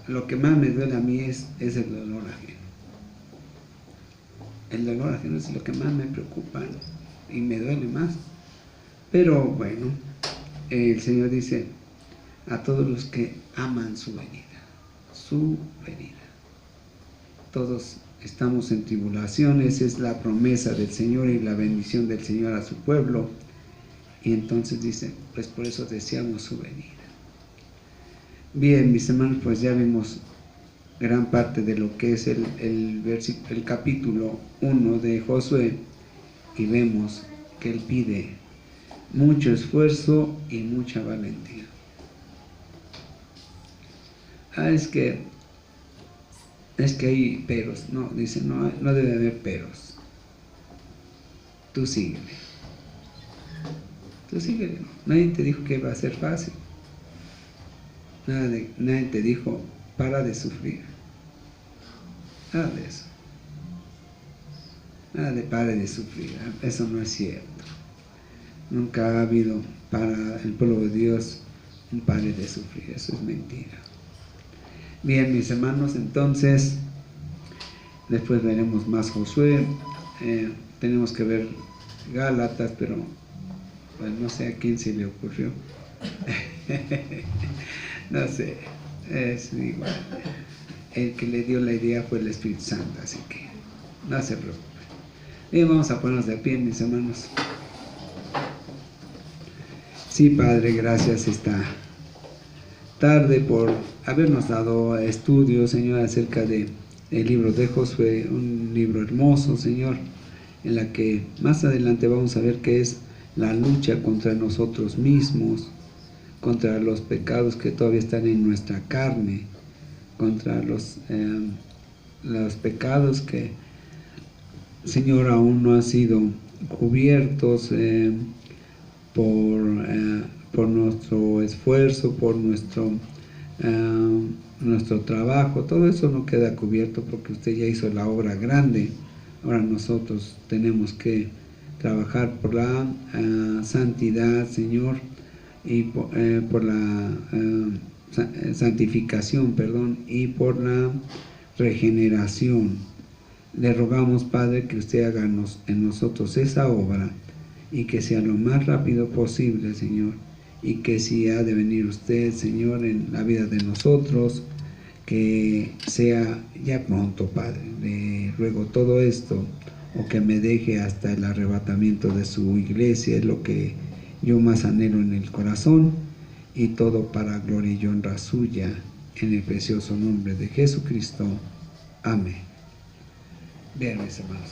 Lo que más me duele a mí es el dolor ajeno. El dolor ajeno es lo que más me preocupa, ¿no? Y me duele más. Pero bueno, el Señor dice a todos los que aman su venida, su venida. Todos estamos en tribulaciones, es la promesa del Señor y la bendición del Señor a su pueblo. Y entonces dice, pues por eso deseamos su venida. Bien, mis hermanos, pues ya vimos gran parte de lo que es el capítulo 1 de Josué, y vemos que él pide mucho esfuerzo y mucha valentía. Es que hay peros. No, dice, no debe haber peros. Tú síguele. Tú síguele. Nadie te dijo que iba a ser fácil. Nadie te dijo, para de sufrir. Nada de eso. Nada de pare de sufrir. Eso no es cierto. Nunca ha habido para el pueblo de Dios un pare de sufrir. Eso es mentira. Bien, mis hermanos, entonces después veremos más Josué. Tenemos que ver Gálatas, pero pues, no sé a quién se le ocurrió. No sé, es igual. El que le dio la idea fue el Espíritu Santo, así que no se preocupen. Bien, vamos a ponernos de pie, mis hermanos. Sí, Padre, gracias esta tarde por habernos dado estudios, Señor, acerca del libro de Josué, un libro hermoso, Señor, en la que más adelante vamos a ver que es la lucha contra nosotros mismos, contra los pecados que todavía están en nuestra carne, contra los pecados que, Señor, aún no han sido cubiertos por nuestro esfuerzo, por nuestro trabajo. Todo eso no queda cubierto porque usted ya hizo la obra grande. Ahora nosotros tenemos que trabajar por la santidad, Señor, y por la santificación, y por la regeneración. Le rogamos, Padre, que usted haga en nosotros esa obra y que sea lo más rápido posible, Señor, y que si ha de venir usted, Señor, en la vida de nosotros, que sea ya pronto, Padre. Le ruego todo esto, o que me deje hasta el arrebatamiento de su iglesia, es lo que yo más anhelo en el corazón, y todo para gloria y honra suya, en el precioso nombre de Jesucristo. Amén. Bien, mis hermanos.